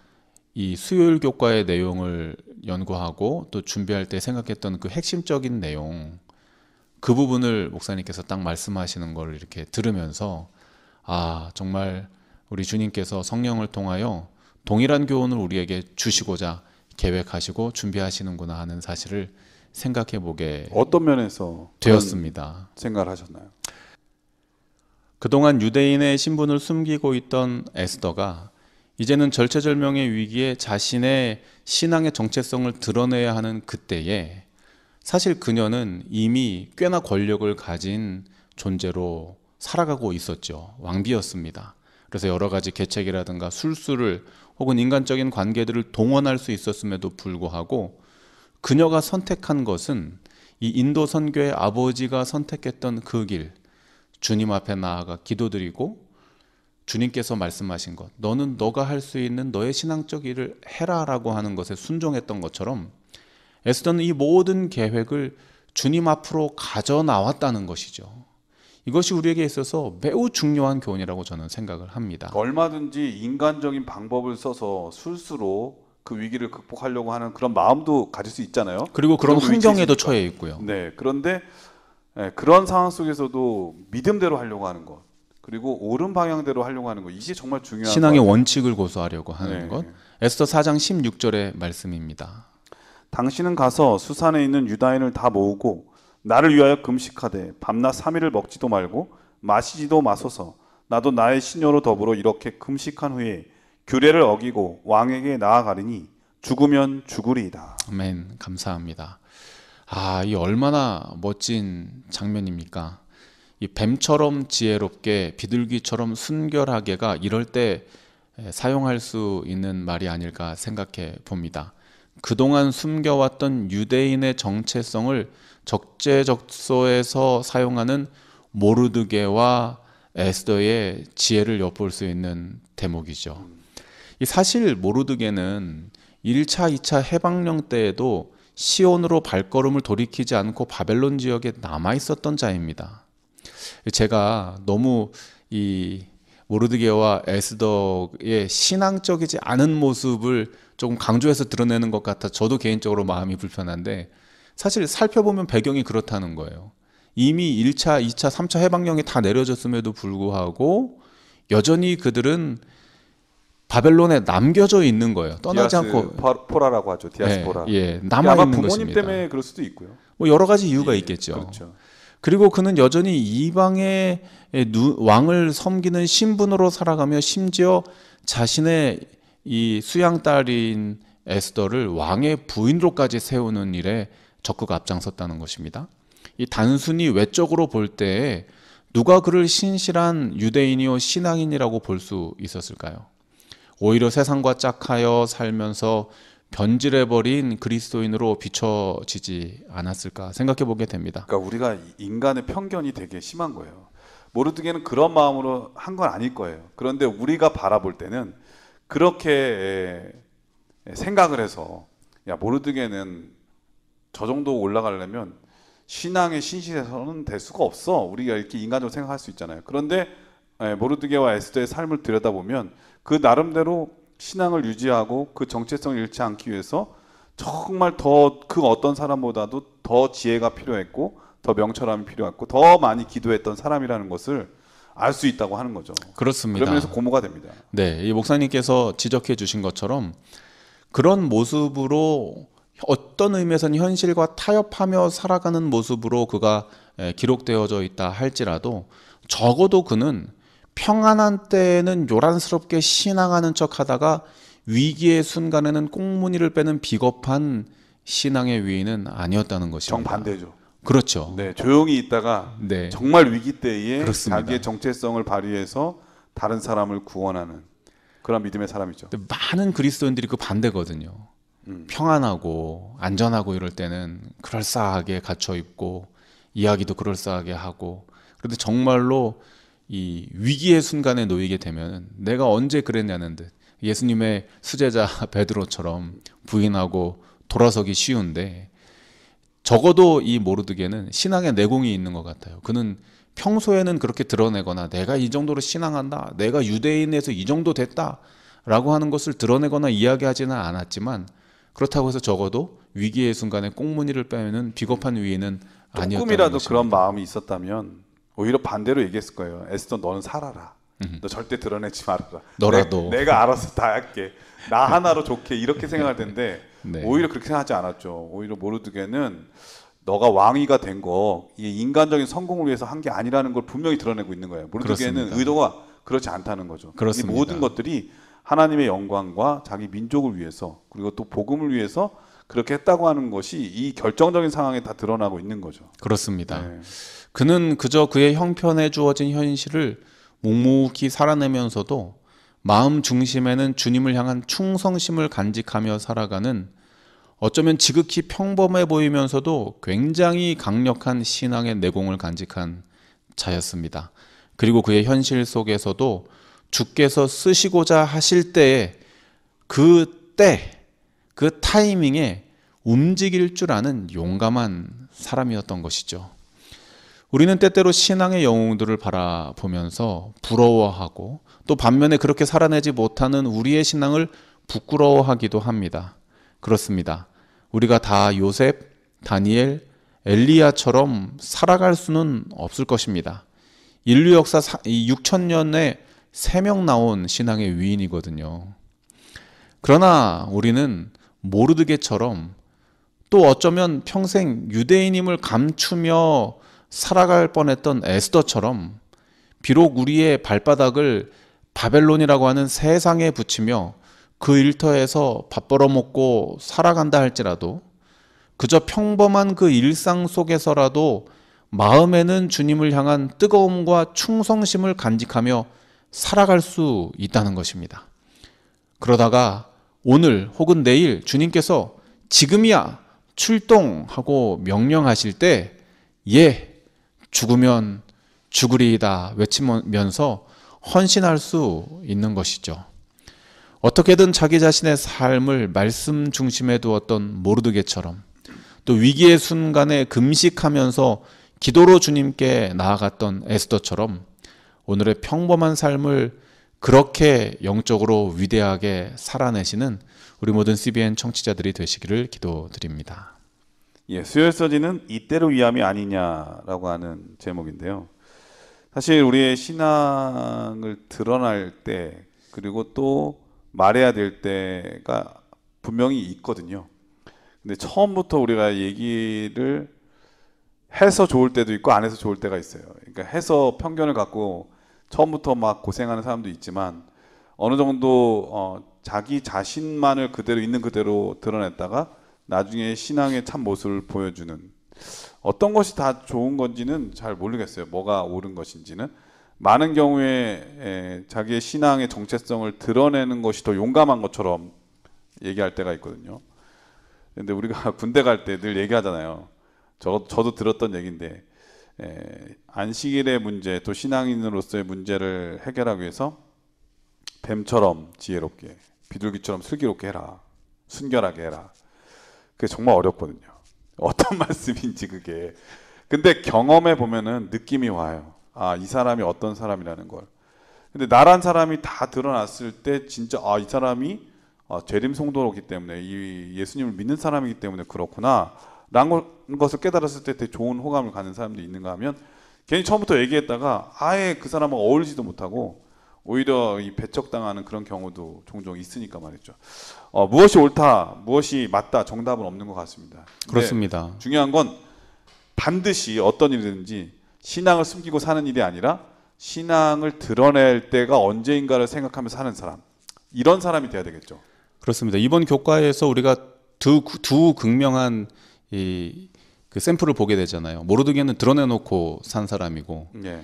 이 수요일 교과의 내용을 연구하고 또 준비할 때 생각했던 그 핵심적인 내용, 그 부분을 목사님께서 딱 말씀하시는 걸 이렇게 들으면서 아, 정말 우리 주님께서 성령을 통하여 동일한 교훈을 우리에게 주시고자 계획하시고 준비하시는구나 하는 사실을 생각해 보게 어떤 면에서 되었습니다. 생각을 하셨나요? 그동안 유대인의 신분을 숨기고 있던 에스더가 이제는 절체절명의 위기에 자신의 신앙의 정체성을 드러내야 하는 그때에 사실 그녀는 이미 꽤나 권력을 가진 존재로 살아가고 있었죠. 왕비였습니다. 그래서 여러 가지 계책이라든가 술수를 혹은 인간적인 관계들을 동원할 수 있었음에도 불구하고 그녀가 선택한 것은 이 인도 선교의 아버지가 선택했던 그 길, 주님 앞에 나아가 기도드리고 주님께서 말씀하신 것, 너는 너가 할 수 있는 너의 신앙적 일을 해라라고 하는 것에 순종했던 것처럼 에스더는 이 모든 계획을 주님 앞으로 가져 나왔다는 것이죠. 이것이 우리에게 있어서 매우 중요한 교훈이라고 저는 생각을 합니다. 얼마든지 인간적인 방법을 써서 술수로 그 위기를 극복하려고 하는 그런 마음도 가질 수 있잖아요. 그리고 그런 그 정도 환경에도 위치에 처해 있고요. 네, 그런데 그런 상황 속에서도 믿음대로 하려고 하는 것, 그리고 옳은 방향대로 하려고 하는 것, 이게 정말 중요한 신앙의 것 같아요. 원칙을 고수하려고 하는 네. 것. 에스더 4장 16절의 말씀입니다. 당신은 가서 수산에 있는 유다인을 다 모으고 나를 위하여 금식하되 밤낮 3일을 먹지도 말고 마시지도 마소서. 나도 나의 시녀로 더불어 이렇게 금식한 후에 규례를 어기고 왕에게 나아가리니 죽으면 죽으리이다. 아멘. 감사합니다. 아, 이 얼마나 멋진 장면입니까? 이 뱀처럼 지혜롭게 비둘기처럼 순결하게가 이럴 때 사용할 수 있는 말이 아닐까 생각해 봅니다. 그동안 숨겨왔던 유대인의 정체성을 적재적소에서 사용하는 모르드게와 에스더의 지혜를 엿볼 수 있는 대목이죠. 이 사실 모르드게는 1차, 2차 해방령 때에도 시온으로 발걸음을 돌이키지 않고 바벨론 지역에 남아 있었던 자입니다. 제가 너무 이 모르드게와 에스더의 신앙적이지 않은 모습을 조금 강조해서 드러내는 것 같아 저도 개인적으로 마음이 불편한데 사실 살펴보면 배경이 그렇다는 거예요. 이미 1차, 2차, 3차 해방령이 다 내려졌음에도 불구하고 여전히 그들은 바벨론에 남겨져 있는 거예요. 떠나지 않고 디아스포라라고 하죠. 디아스포라. 남아 아마 있는 부모님 것입니다. 때문에 그럴 수도 있고요. 뭐 여러 가지 이유가 있겠죠. 그렇죠. 그리고 그는 여전히 이방의 왕을 섬기는 신분으로 살아가며 심지어 자신의 이 수양 딸인 에스더를 왕의 부인으로까지 세우는 일에 적극 앞장섰다는 것입니다. 이 단순히 외적으로 볼 때 누가 그를 신실한 유대인이요 신앙인이라고 볼 수 있었을까요? 오히려 세상과 짝하여 살면서 변질해버린 그리스도인으로 비춰지지 않았을까 생각해 보게 됩니다. 그러니까 우리가 인간의 편견이 되게 심한 거예요. 모르드게는 그런 마음으로 한 건 아닐 거예요. 그런데 우리가 바라볼 때는 그렇게 생각을 해서 야, 모르드게는 저 정도 올라가려면 신앙의 신실에서는 될 수가 없어. 우리가 이렇게 인간적으로 생각할 수 있잖아요. 그런데 모르드게와 에스더의 삶을 들여다보면 그 나름대로 신앙을 유지하고 그 정체성을 잃지 않기 위해서 정말 더 그 어떤 사람보다도 더 지혜가 필요했고 더 명철함이 필요했고 더 많이 기도했던 사람이라는 것을 알 수 있다고 하는 거죠. 그렇습니다. 그러면서 고무가 됩니다. 네, 이 목사님께서 지적해 주신 것처럼 그런 모습으로 어떤 의미에서는 현실과 타협하며 살아가는 모습으로 그가 기록되어져 있다 할지라도 적어도 그는 평안한 때에는 요란스럽게 신앙하는 척하다가 위기의 순간에는 꽁무니를 빼는 비겁한 신앙의 위인은 아니었다는 것입니다. 정반대죠. 그렇죠. 네, 조용히 있다가 네. 정말 위기 때에 그렇습니다. 자기의 정체성을 발휘해서 다른 사람을 구원하는 그런 믿음의 사람이죠. 근데 많은 그리스도인들이 그 반대거든요. 평안하고 안전하고 이럴 때는 그럴싸하게 갇혀 있고 이야기도 그럴싸하게 하고, 그런데 정말로 이 위기의 순간에 놓이게 되면 내가 언제 그랬냐는 듯 예수님의 수제자 베드로처럼 부인하고 돌아서기 쉬운데, 적어도 이 모르드게는 신앙의 내공이 있는 것 같아요. 그는 평소에는 그렇게 드러내거나 내가 이 정도로 신앙한다, 내가 유대인에서 이 정도 됐다 라고 하는 것을 드러내거나 이야기하지는 않았지만, 그렇다고 해서 적어도 위기의 순간에 꽁무니를 빼는 비겁한 위인은 아니었다는 조금이라도 것입니다. 그런 마음이 있었다면 오히려 반대로 얘기했을 거예요. 에스더, 너는 살아라. 너 절대 드러내지 말아라. 너라도. 내가 알아서 다 할게. 나 하나로 좋게, 이렇게 생각할 텐데 네. 오히려 그렇게 생각하지 않았죠. 오히려 모르드게는 너가 왕위가 된 거 이게 인간적인 성공을 위해서 한 게 아니라는 걸 분명히 드러내고 있는 거예요. 모르드게는 그렇습니다. 의도가 그렇지 않다는 거죠. 그렇습니다. 이 모든 것들이 하나님의 영광과 자기 민족을 위해서, 그리고 또 복음을 위해서 그렇게 했다고 하는 것이 이 결정적인 상황에 다 드러나고 있는 거죠. 그렇습니다. 네. 그는 그저 그의 형편에 주어진 현실을 묵묵히 살아내면서도 마음 중심에는 주님을 향한 충성심을 간직하며 살아가는, 어쩌면 지극히 평범해 보이면서도 굉장히 강력한 신앙의 내공을 간직한 자였습니다. 그리고 그의 현실 속에서도 주께서 쓰시고자 하실 때에 그 타이밍에 움직일 줄 아는 용감한 사람이었던 것이죠. 우리는 때때로 신앙의 영웅들을 바라보면서 부러워하고, 또 반면에 그렇게 살아내지 못하는 우리의 신앙을 부끄러워하기도 합니다. 그렇습니다. 우리가 다 요셉, 다니엘, 엘리야처럼 살아갈 수는 없을 것입니다. 인류 역사 6,000년에 3명 나온 신앙의 위인이거든요. 그러나 우리는 모르드게처럼, 또 어쩌면 평생 유대인임을 감추며 살아갈 뻔했던 에스더처럼, 비록 우리의 발바닥을 바벨론이라고 하는 세상에 붙이며 그 일터에서 밥 벌어먹고 살아간다 할지라도, 그저 평범한 그 일상 속에서라도 마음에는 주님을 향한 뜨거움과 충성심을 간직하며 살아갈 수 있다는 것입니다. 그러다가 오늘 혹은 내일 주님께서 지금이야 출동하고 명령하실 때, 예, 죽으면 죽으리이다 외치면서 헌신할 수 있는 것이죠. 어떻게든 자기 자신의 삶을 말씀 중심에 두었던 모르드게처럼, 또 위기의 순간에 금식하면서 기도로 주님께 나아갔던 에스더처럼, 오늘의 평범한 삶을 그렇게 영적으로 위대하게 살아내시는 우리 모든 CBN 청취자들이 되시기를 기도드립니다. 예, 수요일서지는 이때로 위함이 아니냐라고 하는 제목인데요. 사실 우리의 신앙을 드러날 때, 그리고 또 말해야 될 때가 분명히 있거든요. 근데 처음부터 우리가 얘기를 해서 좋을 때도 있고 안 해서 좋을 때가 있어요. 그러니까 해서 편견을 갖고 처음부터 막 고생하는 사람도 있지만, 어느 정도 자기 자신만을 그대로 있는 그대로 드러냈다가 나중에 신앙의 참 모습을 보여주는, 어떤 것이 다 좋은 건지는 잘 모르겠어요. 뭐가 옳은 것인지는. 많은 경우에 자기의 신앙의 정체성을 드러내는 것이 더 용감한 것처럼 얘기할 때가 있거든요. 근데 우리가 군대 갈 때 늘 얘기하잖아요. 저도 들었던 얘기인데, 안식일의 문제, 또 신앙인으로서의 문제를 해결하기 위해서 뱀처럼 지혜롭게, 비둘기처럼 슬기롭게 해라, 순결하게 해라. 그게 정말 어렵거든요. 어떤 말씀인지 그게. 근데 경험해 보면은 느낌이 와요. 아, 이 사람이 어떤 사람이라는 걸. 근데 나란 사람이 다 드러났을 때 진짜 이 사람이 재림 성도로기 때문에, 이 예수님을 믿는 사람이기 때문에 그렇구나 라는 것을 깨달았을 때 되게 좋은 호감을 갖는 사람들이 있는가 하면, 괜히 처음부터 얘기했다가 아예 그 사람하고 어울리지도 못하고 오히려 이 배척당하는 그런 경우도 종종 있으니까 말이죠. 무엇이 옳다, 무엇이 맞다, 정답은 없는 것 같습니다. 그렇습니다. 중요한 건 반드시 어떤 일이든지 신앙을 숨기고 사는 일이 아니라 신앙을 드러낼 때가 언제인가를 생각하면서 사는 사람, 이런 사람이 돼야 되겠죠. 그렇습니다. 이번 교과에서 우리가 두 극명한 그 샘플을 보게 되잖아요. 모르드게는 드러내놓고 산 사람이고, 예.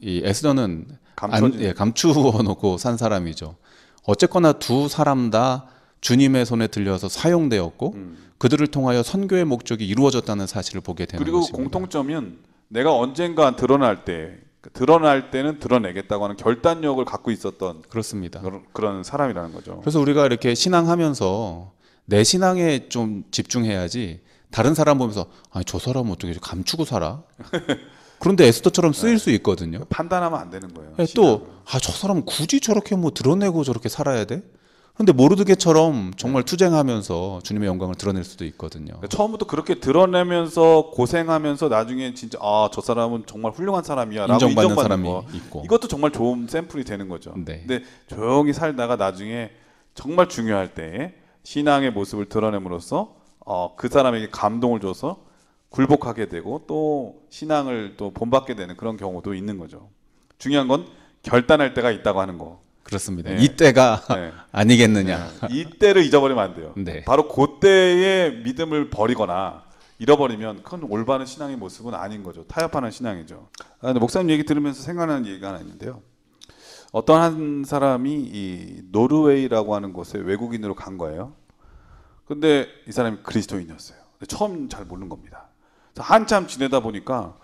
이 에스더는 감춰진. 감추어 놓고 산 사람이죠. 어쨌거나 두 사람 다 주님의 손에 들려서 사용되었고, 그들을 통하여 선교의 목적이 이루어졌다는 사실을 보게 되는 그리고 것입니다. 공통점은 내가 언젠가 드러날 때는 드러내겠다고 하는 결단력을 갖고 있었던 그렇습니다. 그런 사람이라는 거죠. 그래서 우리가 이렇게 신앙하면서 내 신앙에 좀 집중해야지, 다른 사람 보면서 아니 저 사람은 어떻게 감추고 살아? 그런데 에스더처럼 쓰일 수 있거든요. 판단하면 안 되는 거예요. 또 저 사람은 굳이 저렇게 뭐 드러내고 저렇게 살아야 돼? 그런데 모르드게처럼 정말 투쟁하면서 주님의 영광을 드러낼 수도 있거든요. 그러니까 처음부터 그렇게 드러내면서 고생하면서 나중에 진짜 저 사람은 정말 훌륭한 사람이야라고 인정받는 인정받는 사람이 거, 있고. 이것도 정말 좋은 샘플이 되는 거죠. 네. 근데 조용히 살다가 나중에 정말 중요할 때 신앙의 모습을 드러냄으로써 그 사람에게 감동을 줘서 굴복하게 되고 또 신앙을 또 본받게 되는 그런 경우도 있는 거죠. 중요한 건 결단할 때가 있다고 하는 거. 그렇습니다. 네. 이때가 네. 아니겠느냐. 이때를 잊어버리면 안 돼요. 네. 바로 그때의 믿음을 버리거나 잃어버리면 그건 올바른 신앙의 모습은 아닌 거죠. 타협하는 신앙이죠. 근데 목사님 얘기 들으면서 생각나는 얘기가 하나 있는데요. 어떤 한 사람이 이 노르웨이라고 하는 곳에 외국인으로 간 거예요. 근데 이 사람이 그리스도인이었어요. 근데 처음 잘 모르는 겁니다. 그래서 한참 지내다 보니까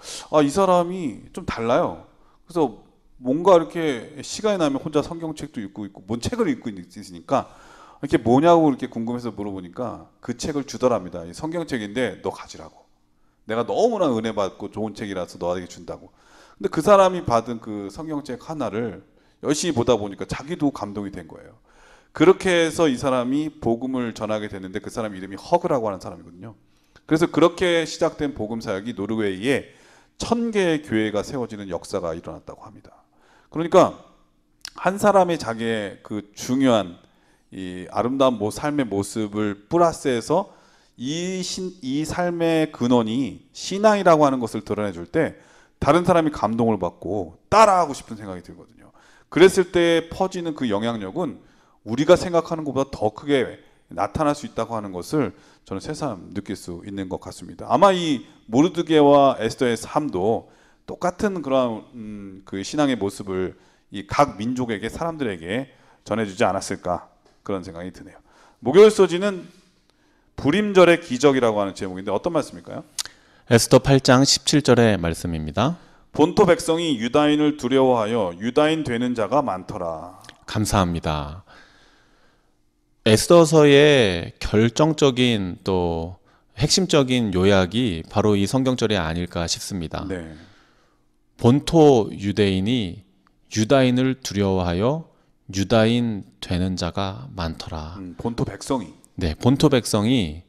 이 사람이 좀 달라요. 그래서 뭔가 이렇게 시간이 나면 혼자 성경책도 읽고 있고, 뭔 책을 읽고 있으니까 이렇게 뭐냐고 이렇게 궁금해서 물어보니까 그 책을 주더랍니다. 이 성경책인데 너 가지라고. 내가 너무나 은혜 받고 좋은 책이라서 너에게 준다고. 근데 그 사람이 받은 그 성경책 하나를 열심히 보다 보니까 자기도 감동이 된 거예요. 그렇게 해서 이 사람이 복음을 전하게 됐는데, 그 사람 이름이 허그라고 하는 사람이거든요. 그래서 그렇게 시작된 복음 사역이 노르웨이에 1000개의 교회가 세워지는 역사가 일어났다고 합니다. 그러니까 한 사람의 자기의 그 중요한 이 아름다운 삶의 모습을 플러스해서 이 삶의 근원이 신앙이라고 하는 것을 드러내 줄 때 다른 사람이 감동을 받고 따라하고 싶은 생각이 들거든요. 그랬을 때 퍼지는 그 영향력은 우리가 생각하는 것보다 더 크게 나타날 수 있다고 하는 것을 저는 새삼 느낄 수 있는 것 같습니다. 아마 이 모르드게와 에스더의 삶도 똑같은 그런 그 신앙의 모습을 이 각 민족에게, 사람들에게 전해주지 않았을까, 그런 생각이 드네요. 목요일 소지는 불임절의 기적이라고 하는 제목인데 어떤 말씀일까요? 에스더 8장 17절의 말씀입니다. 본토 백성이 유다인을 두려워하여 유다인 되는 자가 많더라. 감사합니다. 에스더서의 결정적인 또 핵심적인 요약이 바로 이 성경절이 아닐까 싶습니다. 네. 본토 유대인이 유다인을 두려워하여 유다인 되는 자가 많더라. 본토 백성이. 네, 본토 백성이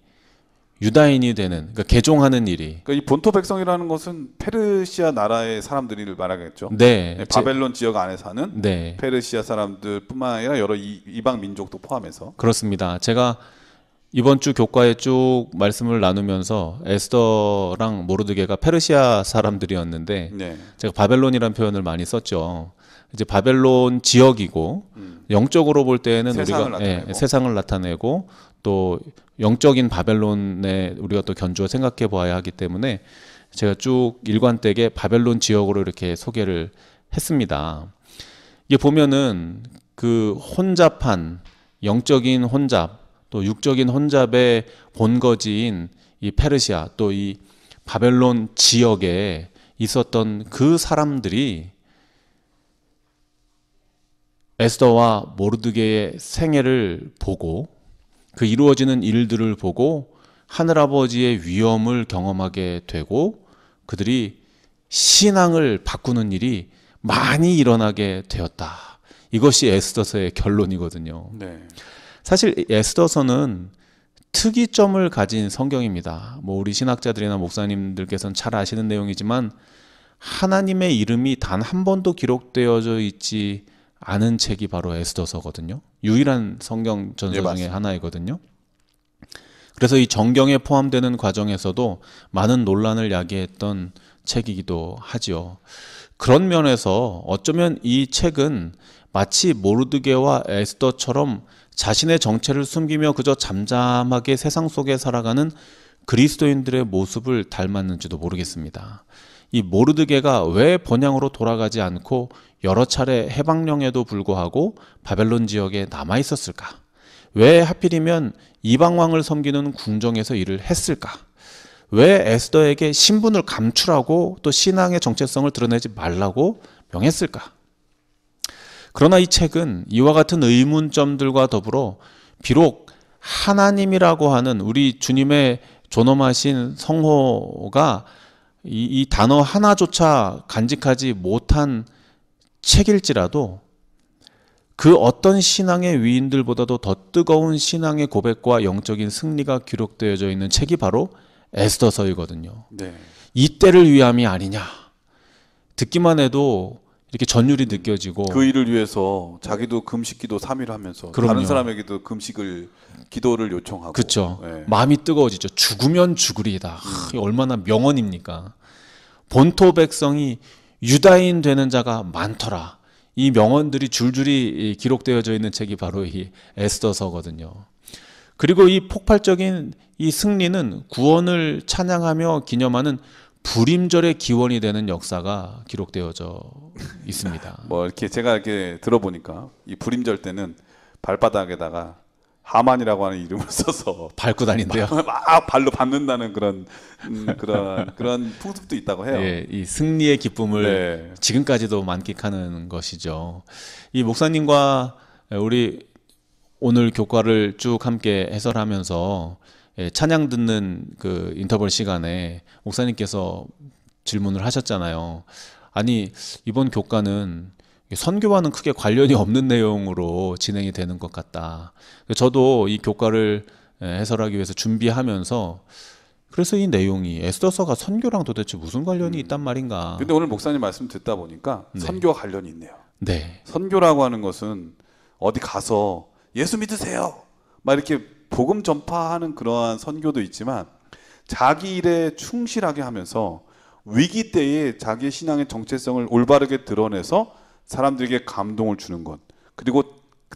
유다인이 되는, 그러니까 개종하는 일이. 그러니까 이 본토 백성이라는 것은 페르시아 나라의 사람들을 말하겠죠. 네, 바벨론 지역 안에 사는 네, 페르시아 사람들뿐만 아니라 여러 이방 민족도 포함해서. 그렇습니다. 제가 이번 주 교과에 쭉 말씀을 나누면서 에스더랑 모르드게가 페르시아 사람들이었는데, 네. 제가 바벨론이라는 표현을 많이 썼죠. 이제 바벨론 지역이고 영적으로 볼 때는 세상을 우리가 나타내고. 세상을 나타내고 또 영적인 바벨론에 우리가 또 견주어 생각해 보아야 하기 때문에 제가 쭉 일관되게 바벨론 지역으로 이렇게 소개를 했습니다. 이게 보면은 그 혼잡한 영적인 혼잡 또 육적인 혼잡의 본거지인 이 페르시아 또 이 바벨론 지역에 있었던 그 사람들이 에스더와 모르드게의 생애를 보고 그 이루어지는 일들을 보고 하늘아버지의 위엄을 경험하게 되고 그들이 신앙을 바꾸는 일이 많이 일어나게 되었다. 이것이 에스더서의 결론이거든요. 네. 사실 에스더서는 특이점을 가진 성경입니다. 뭐 우리 신학자들이나 목사님들께서는 잘 아시는 내용이지만 하나님의 이름이 단 한 번도 기록되어져 있지 않은 책이 바로 에스더서거든요. 유일한 성경 전서 중에 하나이거든요. 그래서 이 정경에 포함되는 과정에서도 많은 논란을 야기했던 책이기도 하지요. 그런 면에서 어쩌면 이 책은 마치 모르드게와 에스더처럼 자신의 정체를 숨기며 그저 잠잠하게 세상 속에 살아가는 그리스도인들의 모습을 닮았는지도 모르겠습니다. 이 모르드게가 왜 번향으로 돌아가지 않고 여러 차례 해방령에도 불구하고 바벨론 지역에 남아 있었을까? 왜 하필이면 이방왕을 섬기는 궁정에서 일을 했을까? 왜 에스더에게 신분을 감출하고 또 신앙의 정체성을 드러내지 말라고 명했을까? 그러나 이 책은 이와 같은 의문점들과 더불어 비록 하나님이라고 하는 우리 주님의 존엄하신 성호가 이 단어 하나조차 간직하지 못한 책일지라도 그 어떤 신앙의 위인들보다도 더 뜨거운 신앙의 고백과 영적인 승리가 기록되어져 있는 책이 바로 에스더서이거든요. 네. 이때를 위함이 아니냐. 듣기만 해도 이렇게 전율이 느껴지고 그 일을 위해서 자기도 금식기도 3일 하면서 그럼요. 다른 사람에게도 기도를 요청하고. 그렇죠. 네. 마음이 뜨거워지죠. 죽으면 죽으리이다. 얼마나 명언입니까? 본토 백성이 유다인 되는 자가 많더라. 이 명언들이 줄줄이 기록되어져 있는 책이 바로 이 에스더서거든요. 그리고 이 폭발적인 이 승리는 구원을 찬양하며 기념하는 불임절의 기원이 되는 역사가 기록되어져 있습니다. 뭐 이렇게 제가 이렇게 들어보니까 이 불임절 때는 발바닥에다가 하만이라고 하는 이름을 써서 밟고 다닌대요. 막 발로 밟는다는 그런 풍습도 있다고 해요. 예, 이 승리의 기쁨을 네. 지금까지도 만끽하는 것이죠. 이 목사님과 우리 오늘 교과를 쭉 함께 해설하면서 찬양 듣는 그 인터벌 시간에 목사님께서 질문을 하셨잖아요. 아니 이번 교과는 선교와는 크게 관련이 없는 내용으로 진행이 되는 것 같다. 저도 이 교과를 해설하기 위해서 준비하면서 그래서 이 내용이 에스더서가 선교랑 도대체 무슨 관련이 있단 말인가. 근데 오늘 목사님 말씀 듣다 보니까 네. 선교와 관련이 있네요. 네. 선교라고 하는 것은 어디 가서 예수 믿으세요 막 이렇게 복음 전파하는 그러한 선교도 있지만 자기 일에 충실하게 하면서 위기 때에 자기의 신앙의 정체성을 올바르게 드러내서 사람들에게 감동을 주는 것, 그리고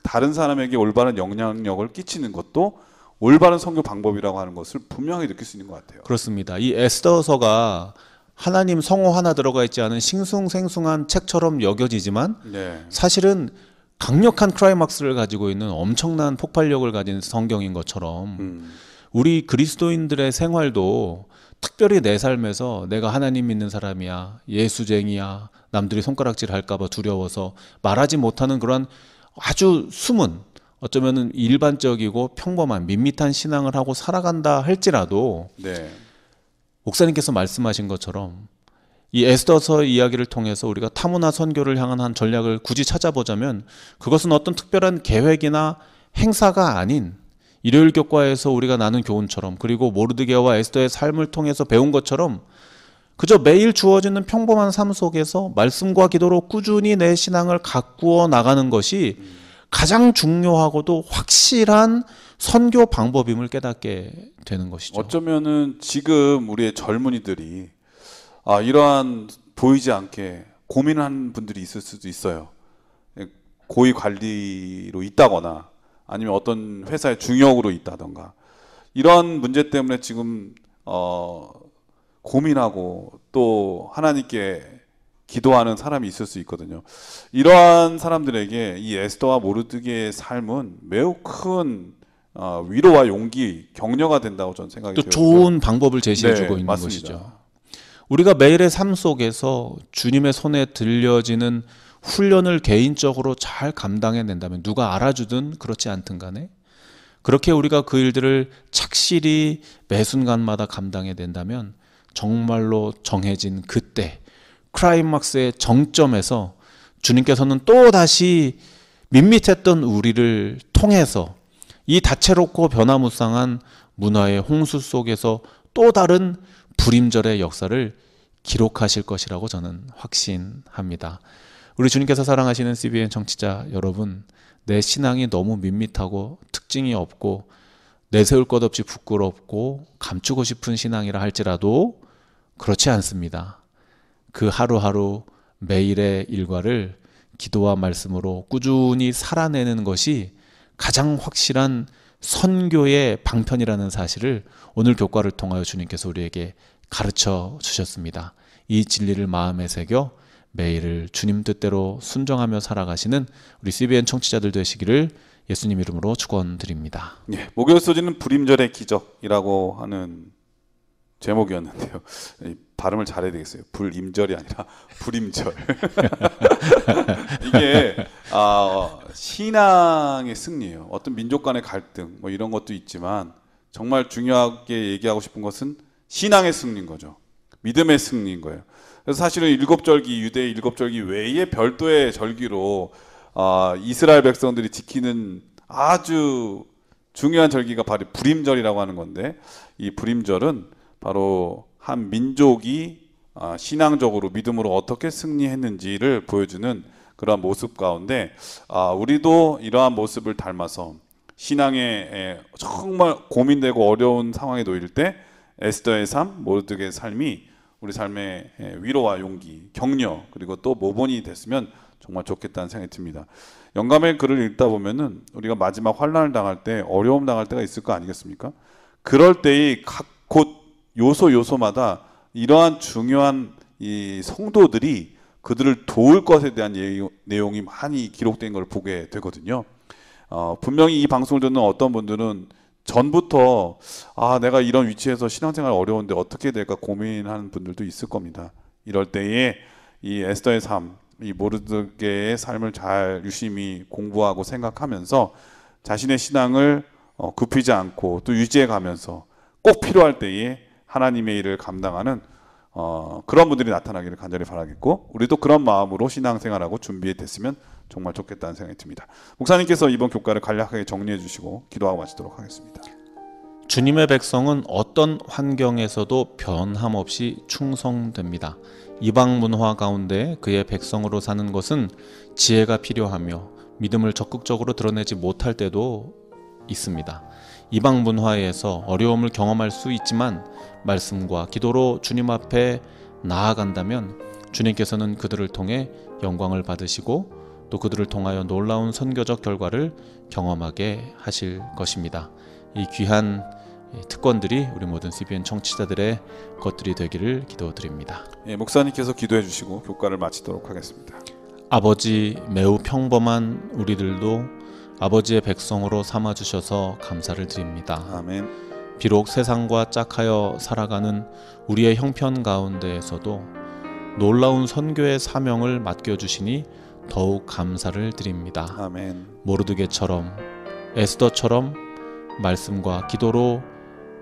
다른 사람에게 올바른 영향력을 끼치는 것도 올바른 선교 방법이라고 하는 것을 분명히 느낄 수 있는 것 같아요. 그렇습니다. 이 에스더서가 하나님 성호 하나 들어가 있지 않은 싱숭생숭한 책처럼 여겨지지만 네. 사실은 강력한 클라이막스를 가지고 있는 엄청난 폭발력을 가진 성경인 것처럼 우리 그리스도인들의 생활도 특별히 내 삶에서 내가 하나님 믿는 사람이야, 예수쟁이야, 남들이 손가락질 할까봐 두려워서 말하지 못하는 그런 아주 숨은 어쩌면은 일반적이고 평범한 밋밋한 신앙을 하고 살아간다 할지라도 네. 목사님께서 말씀하신 것처럼 이 에스더서 이야기를 통해서 우리가 타문화 선교를 향한 한 전략을 굳이 찾아보자면 그것은 어떤 특별한 계획이나 행사가 아닌 일요일 교과에서 우리가 나눈 교훈처럼 그리고 모르드게와 에스더의 삶을 통해서 배운 것처럼 그저 매일 주어지는 평범한 삶 속에서 말씀과 기도로 꾸준히 내 신앙을 가꾸어 나가는 것이 가장 중요하고도 확실한 선교 방법임을 깨닫게 되는 것이죠. 어쩌면은 지금 우리의 젊은이들이 이러한 보이지 않게 고민하는 분들이 있을 수도 있어요. 고위 관리로 있다거나 아니면 어떤 회사의 중역으로 있다던가 이런 문제 때문에 지금 고민하고 또 하나님께 기도하는 사람이 있을 수 있거든요. 이러한 사람들에게 이 에스더와 모르드게의 삶은 매우 큰 위로와 용기, 격려가 된다고 저는 생각이 또 들고요. 좋은 방법을 제시해주고 있는 맞습니다. 것이죠. 우리가 매일의 삶 속에서 주님의 손에 들려지는 훈련을 개인적으로 잘 감당해낸다면 누가 알아주든 그렇지 않든 간에 그렇게 우리가 그 일들을 착실히 매 순간마다 감당해낸다면 정말로 정해진 그때 클라이막스의 정점에서 주님께서는 또다시 밋밋했던 우리를 통해서 이 다채롭고 변화무쌍한 문화의 홍수 속에서 또 다른 불임절의 역사를 기록하실 것이라고 저는 확신합니다. 우리 주님께서 사랑하시는 CBN 청취자 여러분, 내 신앙이 너무 밋밋하고 특징이 없고 내세울 것 없이 부끄럽고 감추고 싶은 신앙이라 할지라도 그렇지 않습니다. 그 하루하루 매일의 일과를 기도와 말씀으로 꾸준히 살아내는 것이 가장 확실한 선교의 방편이라는 사실을 오늘 교과를 통하여 주님께서 우리에게 가르쳐 주셨습니다. 이 진리를 마음에 새겨 매일을 주님 뜻대로 순종하며 살아가시는 우리 CBN 청취자들 되시기를 예수님 이름으로 축원드립니다. 예, 목요일 소지는 불임절의 기적이라고 하는 제목이었는데요. 발음을 잘해야 되겠어요. 불임절이 아니라 불임절. 이게 신앙의 승리예요. 어떤 민족 간의 갈등 뭐 이런 것도 있지만 정말 중요하게 얘기하고 싶은 것은 신앙의 승리인 거죠. 믿음의 승리인 거예요. 그래서 사실은 일곱절기, 유대의 일곱절기 외에 별도의 절기로 이스라엘 백성들이 지키는 아주 중요한 절기가 바로 불임절이라고 하는 건데, 이 불임절은 바로 한 민족이 신앙적으로 믿음으로 어떻게 승리했는지를 보여주는 그러한 모습 가운데 우리도 이러한 모습을 닮아서 신앙에 정말 고민되고 어려운 상황에 놓일 때 에스더의 삶, 모르드게의 삶이 우리 삶의 위로와 용기, 격려 그리고 또 모본이 됐으면 정말 좋겠다는 생각이 듭니다. 영감의 글을 읽다 보면은 우리가 마지막 환난을 당할 때 어려움 당할 때가 있을 거 아니겠습니까? 그럴 때의 각 곳 요소마다 이러한 중요한 이 성도들이 그들을 도울 것에 대한 내용이 많이 기록된 걸 보게 되거든요. 분명히 이 방송을 듣는 어떤 분들은 전부터 내가 이런 위치에서 신앙생활 어려운데 어떻게 될까 고민하는 분들도 있을 겁니다. 이럴 때에 이 에스더의 삶, 이 모르드게의 삶을 잘 유심히 공부하고 생각하면서 자신의 신앙을 굽히지 않고 또 유지해 가면서 꼭 필요할 때에 하나님의 일을 감당하는 그런 분들이 나타나기를 간절히 바라겠고, 우리도 그런 마음으로 신앙생활하고 준비해 됐으면 정말 좋겠다는 생각이 듭니다. 목사님께서 이번 교과를 간략하게 정리해 주시고 기도하고 마치도록 하겠습니다. 주님의 백성은 어떤 환경에서도 변함없이 충성됩니다. 이방 문화 가운데 그의 백성으로 사는 것은 지혜가 필요하며 믿음을 적극적으로 드러내지 못할 때도 있습니다. 이방 문화에서 어려움을 경험할 수 있지만 말씀과 기도로 주님 앞에 나아간다면 주님께서는 그들을 통해 영광을 받으시고 또 그들을 통하여 놀라운 선교적 결과를 경험하게 하실 것입니다. 이 귀한 특권들이 우리 모든 CBN 청취자들의 것들이 되기를 기도드립니다. 예, 목사님께서 기도해 주시고 교과를 마치도록 하겠습니다. 아버지, 매우 평범한 우리들도 아버지의 백성으로 삼아주셔서 감사를 드립니다. 아멘. 비록 세상과 짝하여 살아가는 우리의 형편 가운데에서도 놀라운 선교의 사명을 맡겨주시니 더욱 감사를 드립니다. 아멘. 모르드게처럼 에스더처럼 말씀과 기도로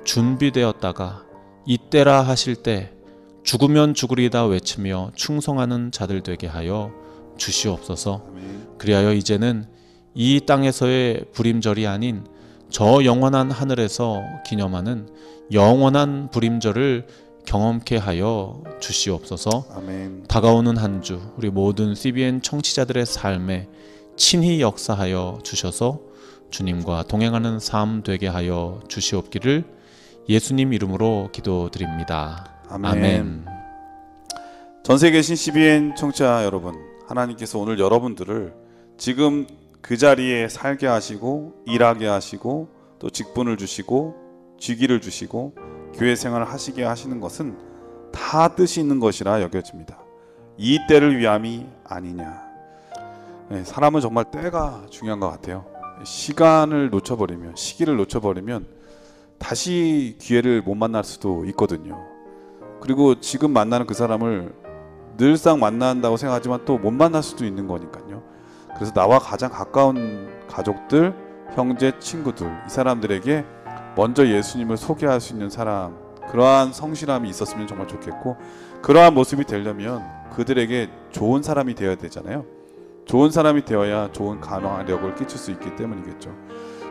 준비되었다가 이때라 하실 때 죽으면 죽으리다 외치며 충성하는 자들 되게 하여 주시옵소서. 아멘. 그리하여 이제는 이 땅에서의 불임절이 아닌 저 영원한 하늘에서 기념하는 영원한 불임절을 경험케 하여 주시옵소서. 아멘. 다가오는 한 주 우리 모든 CBN 청취자들의 삶에 친히 역사하여 주셔서 주님과 동행하는 삶 되게 하여 주시옵기를 예수님 이름으로 기도드립니다. 아멘. 전 세계에 계신 CBN 청취자 여러분, 하나님께서 오늘 여러분들을 지금 그 자리에 살게 하시고 일하게 하시고 또 직분을 주시고 직위를 주시고 교회 생활을 하시게 하시는 것은 다 뜻이 있는 것이라 여겨집니다. 이 때를 위함이 아니냐. 네, 사람은 정말 때가 중요한 것 같아요. 시간을 놓쳐버리면, 시기를 놓쳐버리면 다시 기회를 못 만날 수도 있거든요. 그리고 지금 만나는 그 사람을 늘상 만난다고 생각하지만 또 못 만날 수도 있는 거니까요. 그래서 나와 가장 가까운 가족들, 형제, 친구들, 이 사람들에게 먼저 예수님을 소개할 수 있는 사람, 그러한 성실함이 있었으면 정말 좋겠고, 그러한 모습이 되려면 그들에게 좋은 사람이 되어야 되잖아요. 좋은 사람이 되어야 좋은 간화력을 끼칠 수 있기 때문이겠죠.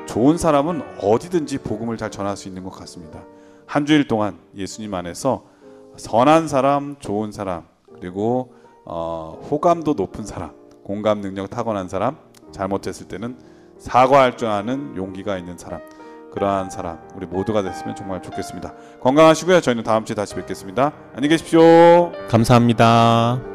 좋은 사람은 어디든지 복음을 잘 전할 수 있는 것 같습니다. 한 주일 동안 예수님 안에서 선한 사람, 좋은 사람, 그리고 호감도 높은 사람, 공감 능력 타고난 사람, 잘못했을 때는 사과할 줄 아는 용기가 있는 사람, 그러한 사람 우리 모두가 됐으면 정말 좋겠습니다. 건강하시고요. 저희는 다음 주에 다시 뵙겠습니다. 안녕히 계십시오. 감사합니다.